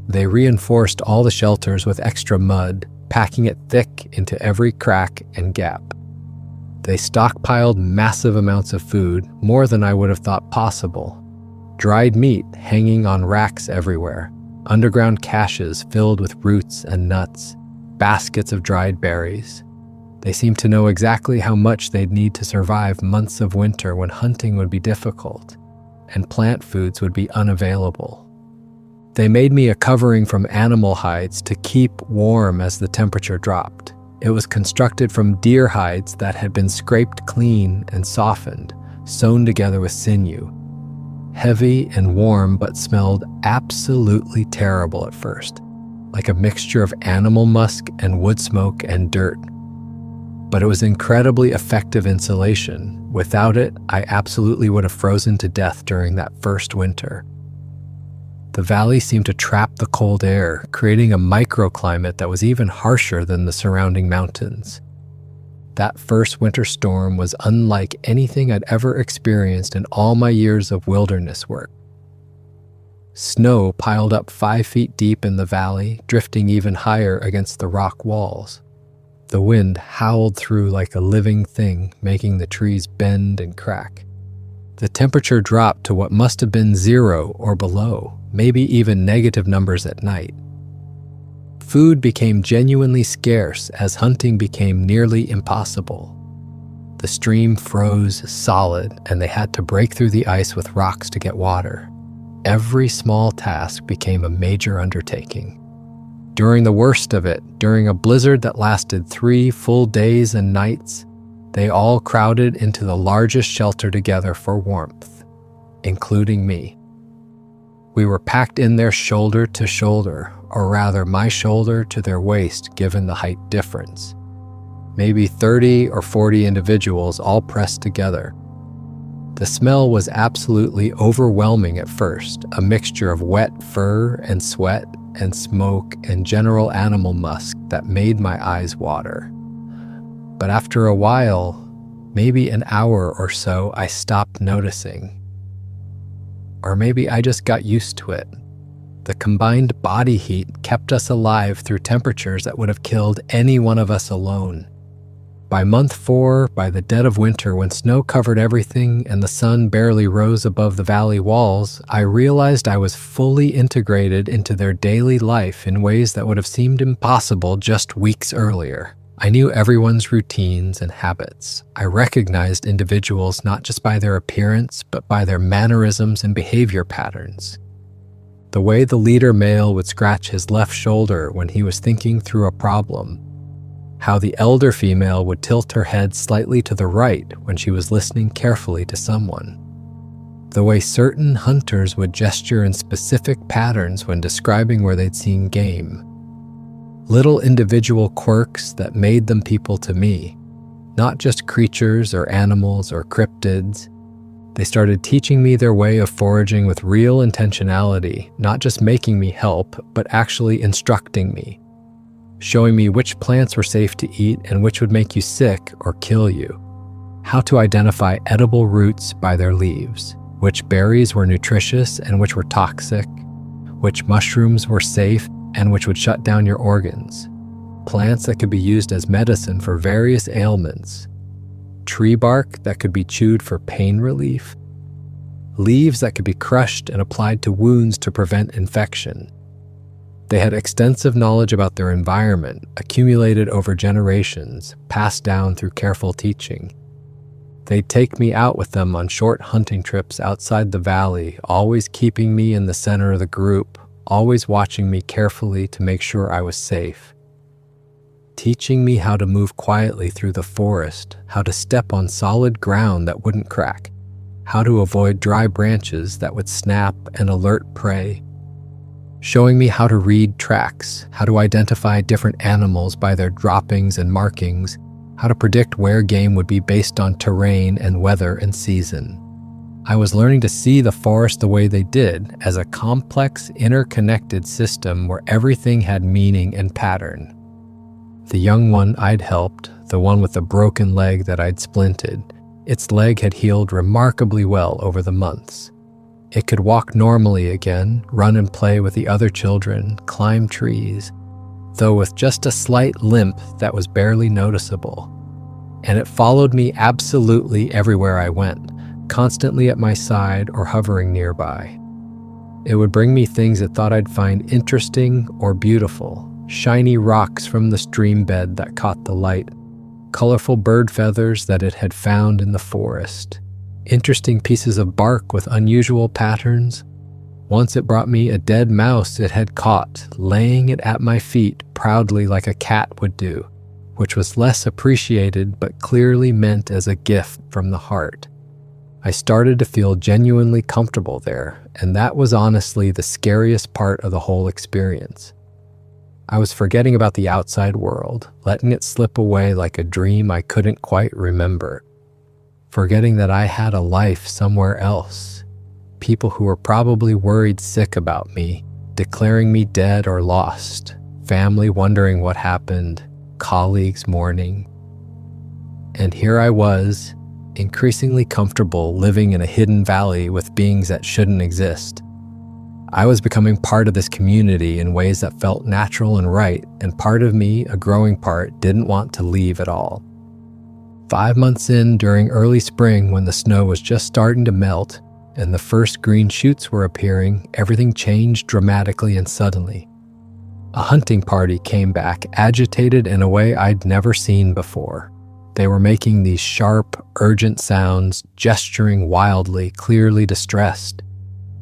A: They reinforced all the shelters with extra mud, packing it thick into every crack and gap. They stockpiled massive amounts of food, more than I would have thought possible. Dried meat hanging on racks everywhere, underground caches filled with roots and nuts, baskets of dried berries. They seemed to know exactly how much they'd need to survive months of winter when hunting would be difficult, and plant foods would be unavailable. They made me a covering from animal hides to keep warm as the temperature dropped. It was constructed from deer hides that had been scraped clean and softened, sewn together with sinew. Heavy and warm, but smelled absolutely terrible at first, like a mixture of animal musk and wood smoke and dirt. But it was incredibly effective insulation. Without it, I absolutely would have frozen to death during that first winter. The valley seemed to trap the cold air, creating a microclimate that was even harsher than the surrounding mountains. That first winter storm was unlike anything I'd ever experienced in all my years of wilderness work. Snow piled up 5 feet deep in the valley, drifting even higher against the rock walls. The wind howled through like a living thing, making the trees bend and crack. The temperature dropped to what must have been 0 or below, maybe even negative numbers at night. Food became genuinely scarce as hunting became nearly impossible. The stream froze solid, and they had to break through the ice with rocks to get water. every small task became a major undertaking. During the worst of it, during a blizzard that lasted 3 full days and nights, they all crowded into the largest shelter together for warmth, including me. We were packed in there shoulder to shoulder, or rather my shoulder to their waist given the height difference. Maybe 30 or 40 individuals all pressed together. The smell was absolutely overwhelming at first, a mixture of wet fur and sweat and smoke and general animal musk that made my eyes water. But after a while, maybe an hour or so, I stopped noticing. Or maybe I just got used to it. The combined body heat kept us alive through temperatures that would have killed any one of us alone. By month 4, by the dead of winter, when snow covered everything and the sun barely rose above the valley walls, I realized I was fully integrated into their daily life in ways that would have seemed impossible just weeks earlier. I knew everyone's routines and habits. I recognized individuals not just by their appearance, but by their mannerisms and behavior patterns. The way the leader male would scratch his left shoulder when he was thinking through a problem. How the elder female would tilt her head slightly to the right when she was listening carefully to someone. The way certain hunters would gesture in specific patterns when describing where they'd seen game. Little individual quirks that made them people to me, not just creatures or animals or cryptids. They started teaching me their way of foraging with real intentionality, not just making me help, but actually instructing me. Showing me which plants were safe to eat and which would make you sick or kill you. How to identify edible roots by their leaves, which berries were nutritious and which were toxic, which mushrooms were safe and which would shut down your organs, plants that could be used as medicine for various ailments, tree bark that could be chewed for pain relief, leaves that could be crushed and applied to wounds to prevent infection. They had extensive knowledge about their environment, accumulated over generations, passed down through careful teaching. They'd take me out with them on short hunting trips outside the valley, always keeping me in the center of the group, always watching me carefully to make sure I was safe. Teaching me how to move quietly through the forest, how to step on solid ground that wouldn't crack, how to avoid dry branches that would snap and alert prey. Showing me how to read tracks, how to identify different animals by their droppings and markings, how to predict where game would be based on terrain and weather and season. I was learning to see the forest the way they did, as a complex, interconnected system where everything had meaning and pattern. The young one I'd helped, the one with the broken leg that I'd splinted, its leg had healed remarkably well over the months. It could walk normally again, run and play with the other children, climb trees, though with just a slight limp that was barely noticeable. And it followed me absolutely everywhere I went, constantly at my side or hovering nearby. It would bring me things it thought I'd find interesting or beautiful, shiny rocks from the stream bed that caught the light, colorful bird feathers that it had found in the forest, interesting pieces of bark with unusual patterns. Once it brought me a dead mouse it had caught, laying it at my feet proudly like a cat would do, which was less appreciated but clearly meant as a gift from the heart. I started to feel genuinely comfortable there, and that was honestly the scariest part of the whole experience. I was forgetting about the outside world, letting it slip away like a dream I couldn't quite remember. Forgetting that I had a life somewhere else. People who were probably worried sick about me, declaring me dead or lost, family wondering what happened, colleagues mourning. And here I was, increasingly comfortable living in a hidden valley with beings that shouldn't exist. I was becoming part of this community in ways that felt natural and right, and part of me, a growing part, didn't want to leave at all. 5 months in, during early spring when the snow was just starting to melt and the first green shoots were appearing, everything changed dramatically and suddenly. A hunting party came back, agitated in a way I'd never seen before. They were making these sharp, urgent sounds, gesturing wildly, clearly distressed.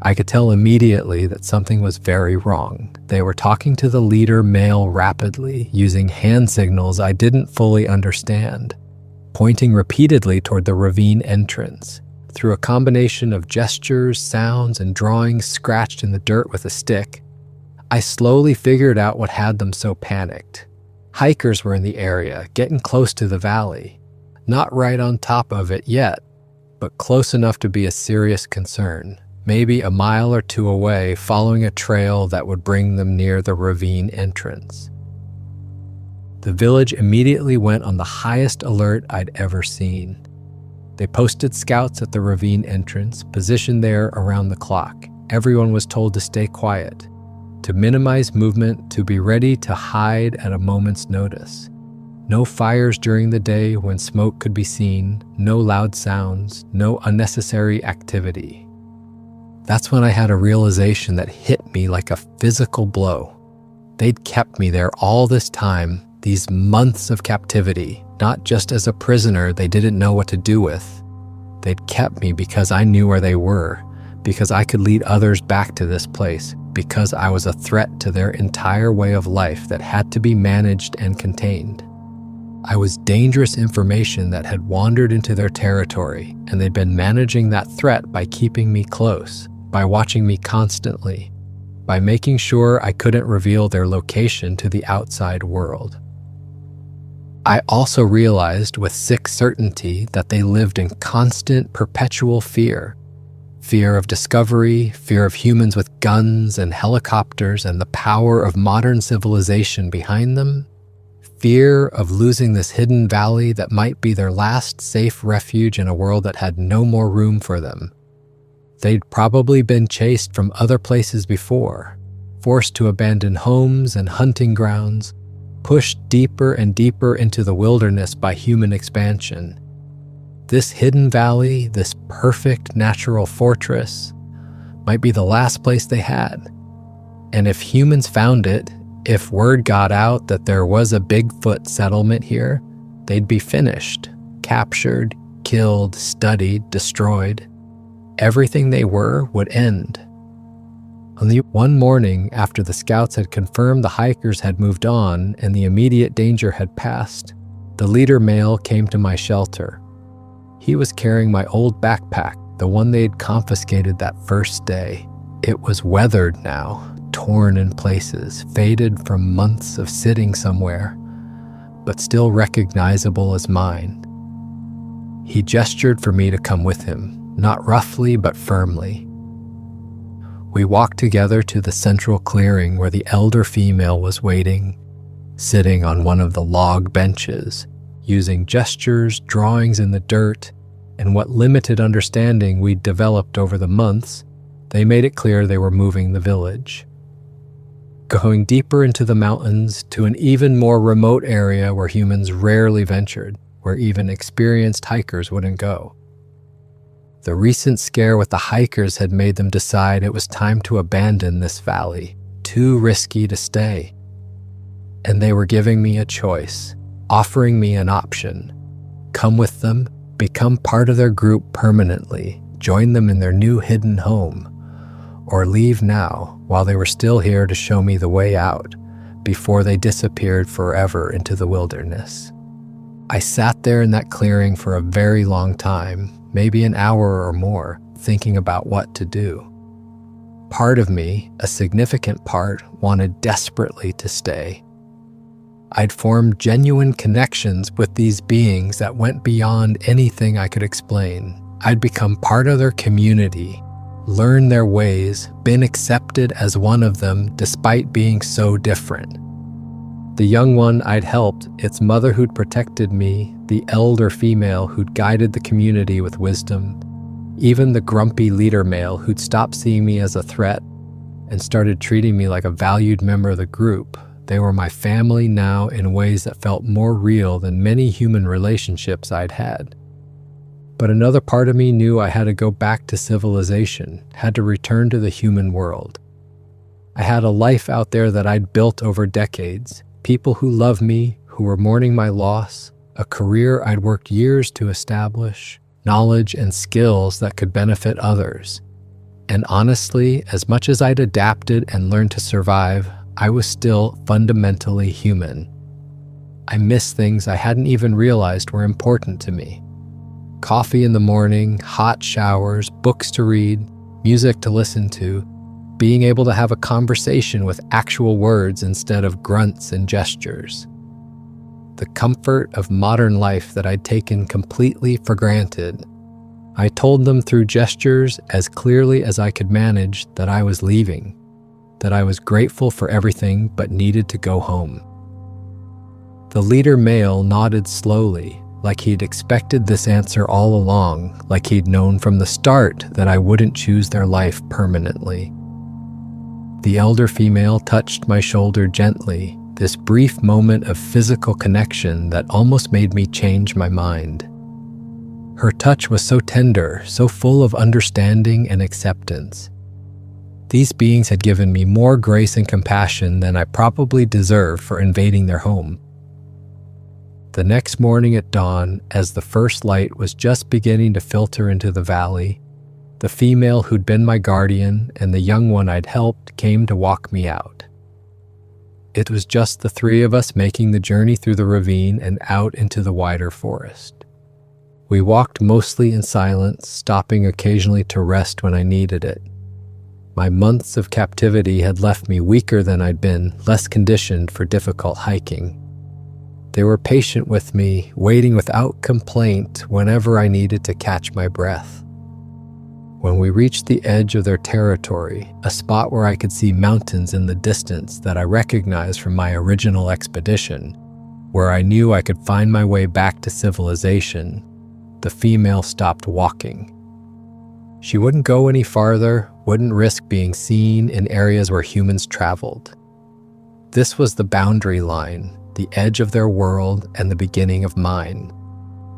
A: I could tell immediately that something was very wrong. They were talking to the leader male rapidly, using hand signals I didn't fully understand, pointing repeatedly toward the ravine entrance. Through a combination of gestures, sounds, and drawings scratched in the dirt with a stick, I slowly figured out what had them so panicked. Hikers were in the area, getting close to the valley. Not right on top of it yet, but close enough to be a serious concern. Maybe a mile or two away, following a trail that would bring them near the ravine entrance. The village immediately went on the highest alert I'd ever seen. They posted scouts at the ravine entrance, positioned there around the clock. Everyone was told to stay quiet, to minimize movement, to be ready to hide at a moment's notice. No fires during the day when smoke could be seen, no loud sounds, no unnecessary activity. That's when I had a realization that hit me like a physical blow. They'd kept me there all this time, these months of captivity, not just as a prisoner they didn't know what to do with. They'd kept me because I knew where they were, because I could lead others back to this place, because I was a threat to their entire way of life that had to be managed and contained. I was dangerous information that had wandered into their territory, and they'd been managing that threat by keeping me close, by watching me constantly, by making sure I couldn't reveal their location to the outside world. I also realized with sick certainty that they lived in constant, perpetual fear. Fear of discovery, fear of humans with guns and helicopters and the power of modern civilization behind them. Fear of losing this hidden valley that might be their last safe refuge in a world that had no more room for them. They'd probably been chased from other places before, forced to abandon homes and hunting grounds, pushed deeper and deeper into the wilderness by human expansion. This hidden valley, this perfect natural fortress, might be the last place they had. And if humans found it, if word got out that there was a Bigfoot settlement here, they'd be finished, captured, killed, studied, destroyed. Everything they were would end. On the one morning after the scouts had confirmed the hikers had moved on and the immediate danger had passed, the leader male came to my shelter. He was carrying my old backpack, the one they'd confiscated that first day. It was weathered now, torn in places, faded from months of sitting somewhere, but still recognizable as mine. He gestured for me to come with him, not roughly but firmly. We walked together to the central clearing where the elder female was waiting, sitting on one of the log benches, using gestures, drawings in the dirt, and what limited understanding we'd developed over the months. They made it clear they were moving the village, going deeper into the mountains to an even more remote area where humans rarely ventured, where even experienced hikers wouldn't go. The recent scare with the hikers had made them decide it was time to abandon this valley, too risky to stay. And they were giving me a choice, offering me an option. Come with them, become part of their group permanently, join them in their new hidden home, or leave now while they were still here to show me the way out before they disappeared forever into the wilderness. I sat there in that clearing for a very long time, maybe an hour or more, thinking about what to do. Part of me, a significant part, wanted desperately to stay. I'd formed genuine connections with these beings that went beyond anything I could explain. I'd become part of their community, learned their ways, been accepted as one of them despite being so different. The young one I'd helped, its mother who'd protected me, the elder female who'd guided the community with wisdom, even the grumpy leader male who'd stopped seeing me as a threat and started treating me like a valued member of the group. They were my family now in ways that felt more real than many human relationships I'd had. But another part of me knew I had to go back to civilization, had to return to the human world. I had a life out there that I'd built over decades, people who loved me, who were mourning my loss, a career I'd worked years to establish, knowledge and skills that could benefit others. And honestly, as much as I'd adapted and learned to survive, I was still fundamentally human. I missed things I hadn't even realized were important to me. Coffee in the morning, hot showers, books to read, music to listen to, being able to have a conversation with actual words instead of grunts and gestures. The comfort of modern life that I'd taken completely for granted. I told them through gestures as clearly as I could manage that I was leaving, that I was grateful for everything but needed to go home. The leader male nodded slowly, like he'd expected this answer all along, like he'd known from the start that I wouldn't choose their life permanently. The elder female touched my shoulder gently, this brief moment of physical connection that almost made me change my mind. Her touch was so tender, so full of understanding and acceptance. These beings had given me more grace and compassion than I probably deserved for invading their home. The next morning at dawn, as the first light was just beginning to filter into the valley, the female who'd been my guardian and the young one I'd helped came to walk me out. It was just the three of us making the journey through the ravine and out into the wider forest. We walked mostly in silence, stopping occasionally to rest when I needed it. My months of captivity had left me weaker than I'd been, less conditioned for difficult hiking. They were patient with me, waiting without complaint whenever I needed to catch my breath. When we reached the edge of their territory, a spot where I could see mountains in the distance that I recognized from my original expedition, where I knew I could find my way back to civilization, the female stopped walking. She wouldn't go any farther, wouldn't risk being seen in areas where humans traveled. This was the boundary line, the edge of their world and the beginning of mine.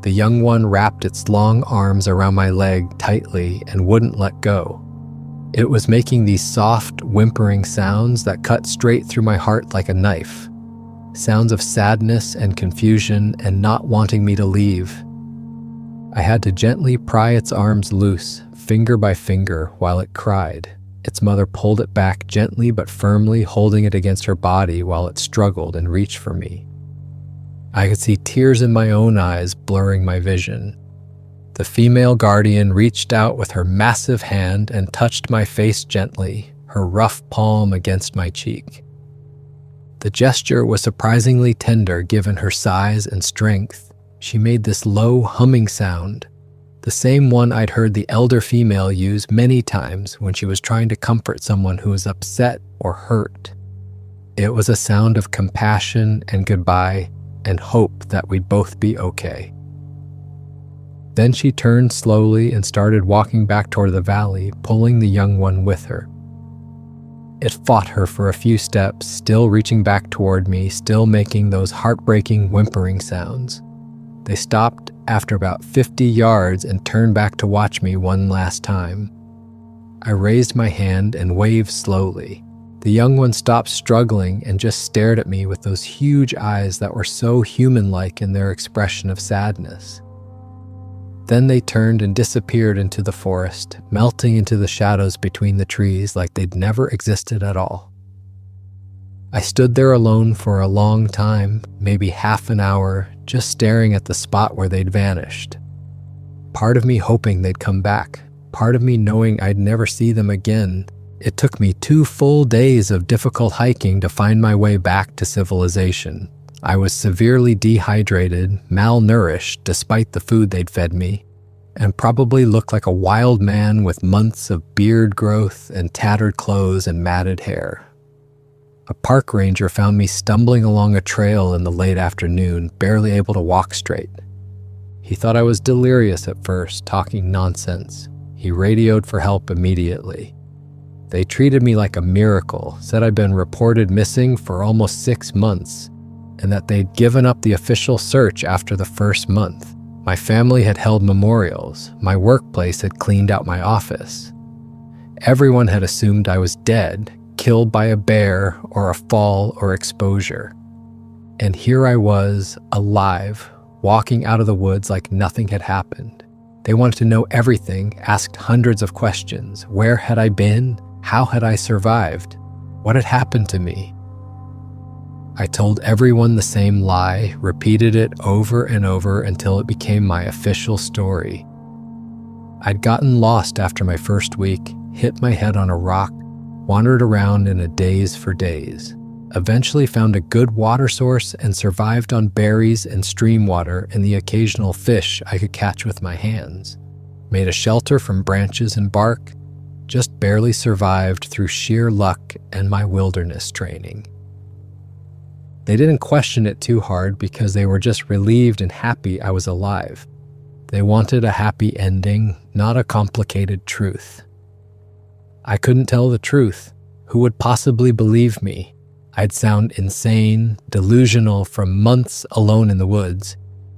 A: The young one wrapped its long arms around my leg tightly and wouldn't let go. It was making these soft, whimpering sounds that cut straight through my heart like a knife. Sounds of sadness and confusion and not wanting me to leave. I had to gently pry its arms loose, finger by finger, while it cried. Its mother pulled it back gently but firmly, holding it against her body while it struggled and reached for me. I could see tears in my own eyes blurring my vision. The female guardian reached out with her massive hand and touched my face gently, her rough palm against my cheek. The gesture was surprisingly tender given her size and strength. She made this low humming sound, the same one I'd heard the elder female use many times when she was trying to comfort someone who was upset or hurt. It was a sound of compassion and goodbye and hope that we'd both be okay. Then she turned slowly and started walking back toward the valley, pulling the young one with her. It fought her for a few steps, still reaching back toward me, still making those heartbreaking whimpering sounds. They stopped after about 50 yards and turned back to watch me one last time. I raised my hand and waved slowly. The young one stopped struggling and just stared at me with those huge eyes that were so human-like in their expression of sadness. Then they turned and disappeared into the forest, melting into the shadows between the trees like they'd never existed at all. I stood there alone for a long time, maybe half an hour, just staring at the spot where they'd vanished. Part of me hoping they'd come back, part of me knowing I'd never see them again. It took me 2 full days of difficult hiking to find my way back to civilization. I was severely dehydrated, malnourished despite the food they'd fed me, and probably looked like a wild man with months of beard growth and tattered clothes and matted hair. A park ranger found me stumbling along a trail in the late afternoon, barely able to walk straight. He thought I was delirious at first, talking nonsense. He radioed for help immediately. They treated me like a miracle, said I'd been reported missing for almost 6 months, and that they'd given up the official search after the first month. My family had held memorials. My workplace had cleaned out my office. Everyone had assumed I was dead, killed by a bear or a fall or exposure. And here I was, alive, walking out of the woods like nothing had happened. They wanted to know everything, asked hundreds of questions. Where had I been? How had I survived? What had happened to me? I told everyone the same lie, repeated it over and over until it became my official story. I'd gotten lost after my first week, hit my head on a rock, wandered around in a daze for days, eventually found a good water source and survived on berries and stream water and the occasional fish I could catch with my hands. Made a shelter from branches and bark, just barely survived through sheer luck and my wilderness training. They didn't question it too hard because they were just relieved and happy I was alive. They wanted a happy ending, not a complicated truth. I couldn't tell the truth. Who would possibly believe me? I'd sound insane, delusional from months alone in the woods.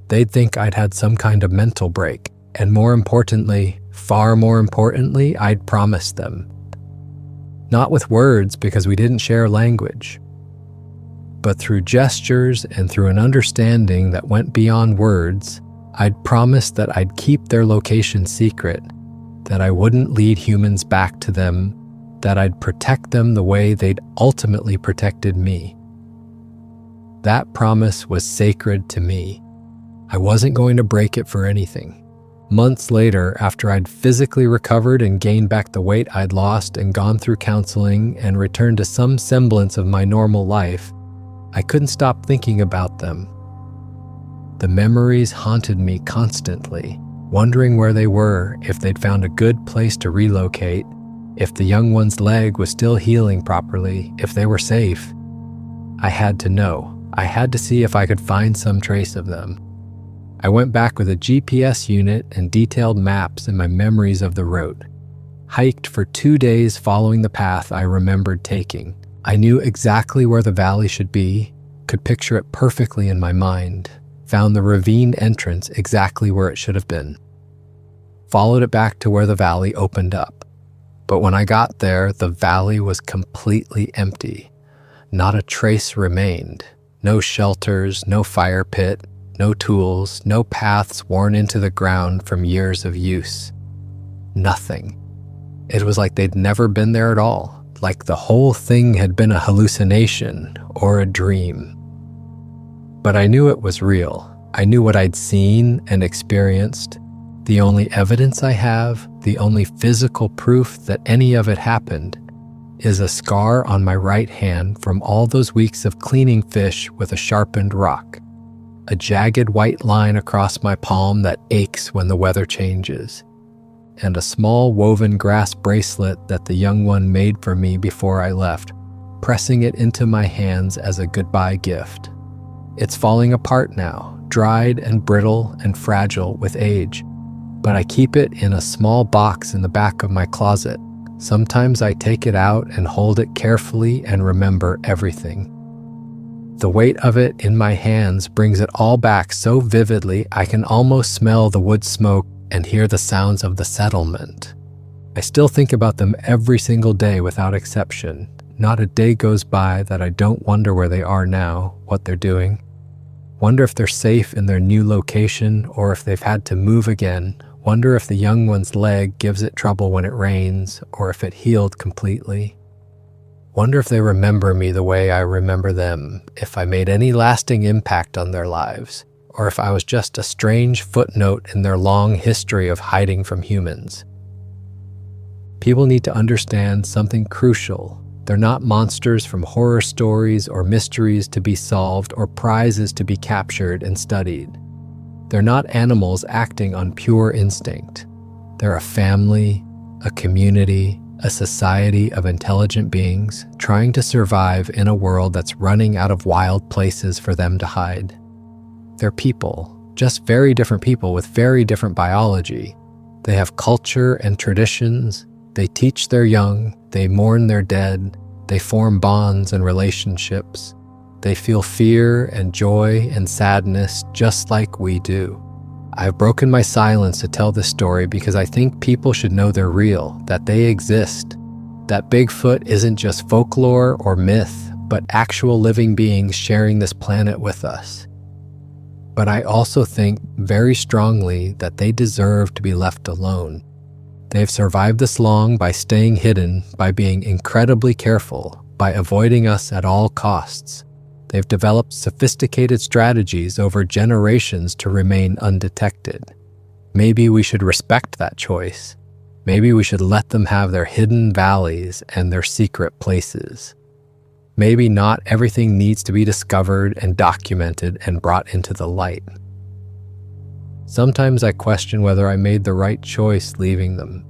A: They'd think I'd had some kind of mental break. And more importantly, far more importantly, I'd promised them. Not with words because we didn't share language, but through gestures and through an understanding that went beyond words. I'd promised that I'd keep their location secret, that I wouldn't lead humans back to them, that I'd protect them the way they'd ultimately protected me. That promise was sacred to me. I wasn't going to break it for anything. Months later, after I'd physically recovered and gained back the weight I'd lost and gone through counseling and returned to some semblance of my normal life, I couldn't stop thinking about them. The memories haunted me constantly, wondering where they were, if they'd found a good place to relocate, if the young one's leg was still healing properly, if they were safe. I had to know. I had to see if I could find some trace of them. I went back with a GPS unit and detailed maps and my memories of the route. Hiked for 2 days following the path I remembered taking. I knew exactly where the valley should be, could picture it perfectly in my mind. Found the ravine entrance exactly where it should have been. Followed it back to where the valley opened up. But when I got there, the valley was completely empty. Not a trace remained. No shelters, no fire pit, no tools, no paths worn into the ground from years of use. Nothing. It was like they'd never been there at all, like the whole thing had been a hallucination or a dream. But I knew it was real. I knew what I'd seen and experienced. The only evidence I have, the only physical proof that any of it happened, is a scar on my right hand from all those weeks of cleaning fish with a sharpened rock. A jagged white line across my palm that aches when the weather changes. And a small woven grass bracelet that the young one made for me before I left, pressing it into my hands as a goodbye gift. It's falling apart now, dried and brittle and fragile with age, but I keep it in a small box in the back of my closet. Sometimes I take it out and hold it carefully and remember everything. The weight of it in my hands brings it all back so vividly I can almost smell the wood smoke and hear the sounds of the settlement. I still think about them every single day without exception. Not a day goes by that I don't wonder where they are now, what they're doing. Wonder if they're safe in their new location or if they've had to move again. Wonder if the young one's leg gives it trouble when it rains or if it healed completely. Wonder if they remember me the way I remember them, if I made any lasting impact on their lives, or if I was just a strange footnote in their long history of hiding from humans. People need to understand something crucial. They're not monsters from horror stories or mysteries to be solved or prizes to be captured and studied. They're not animals acting on pure instinct. They're a family, a community, a society of intelligent beings trying to survive in a world that's running out of wild places for them to hide. They're people, just very different people with very different biology. They have culture and traditions. They teach their young, they mourn their dead, they form bonds and relationships. They feel fear and joy and sadness just like we do. I've broken my silence to tell this story because I think people should know they're real, that they exist, that Bigfoot isn't just folklore or myth, but actual living beings sharing this planet with us. But I also think very strongly that they deserve to be left alone. They've survived this long by staying hidden, by being incredibly careful, by avoiding us at all costs. They've developed sophisticated strategies over generations to remain undetected. Maybe we should respect that choice. Maybe we should let them have their hidden valleys and their secret places. Maybe not everything needs to be discovered and documented and brought into the light. Sometimes I question whether I made the right choice leaving them.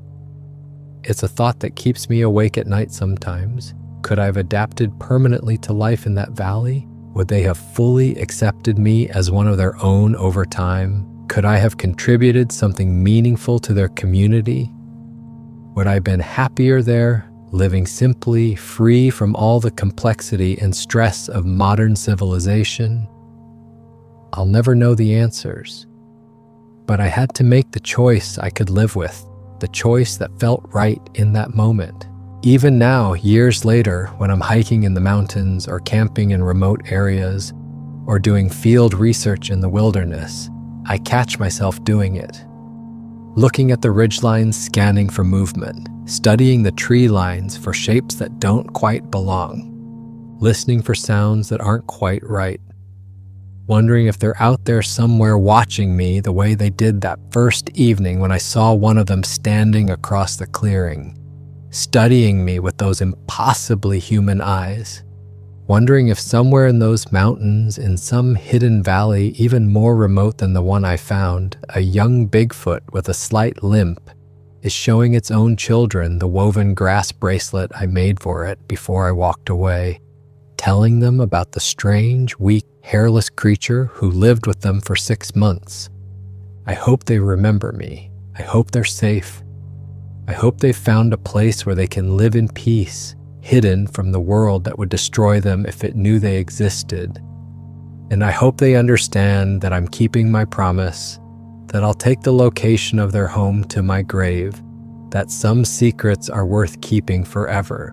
A: It's a thought that keeps me awake at night sometimes. Could I have adapted permanently to life in that valley? Would they have fully accepted me as one of their own over time? Could I have contributed something meaningful to their community? Would I have been happier there, living simply, free from all the complexity and stress of modern civilization? I'll never know the answers. But I had to make the choice I could live with, the choice that felt right in that moment. Even now, years later, when I'm hiking in the mountains or camping in remote areas or doing field research in the wilderness, I catch myself doing it. Looking at the ridgelines, scanning for movement, studying the tree lines for shapes that don't quite belong, listening for sounds that aren't quite right, wondering if they're out there somewhere watching me the way they did that first evening when I saw one of them standing across the clearing, studying me with those impossibly human eyes, wondering if somewhere in those mountains, in some hidden valley even more remote than the one I found, a young Bigfoot with a slight limp is showing its own children the woven grass bracelet I made for it before I walked away, telling them about the strange, weak, hairless creature who lived with them for 6 months. I hope they remember me. I hope they're safe. I hope they've found a place where they can live in peace, hidden from the world that would destroy them if it knew they existed. And I hope they understand that I'm keeping my promise, that I'll take the location of their home to my grave, that some secrets are worth keeping forever.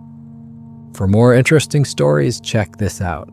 A: For more interesting stories, check this out.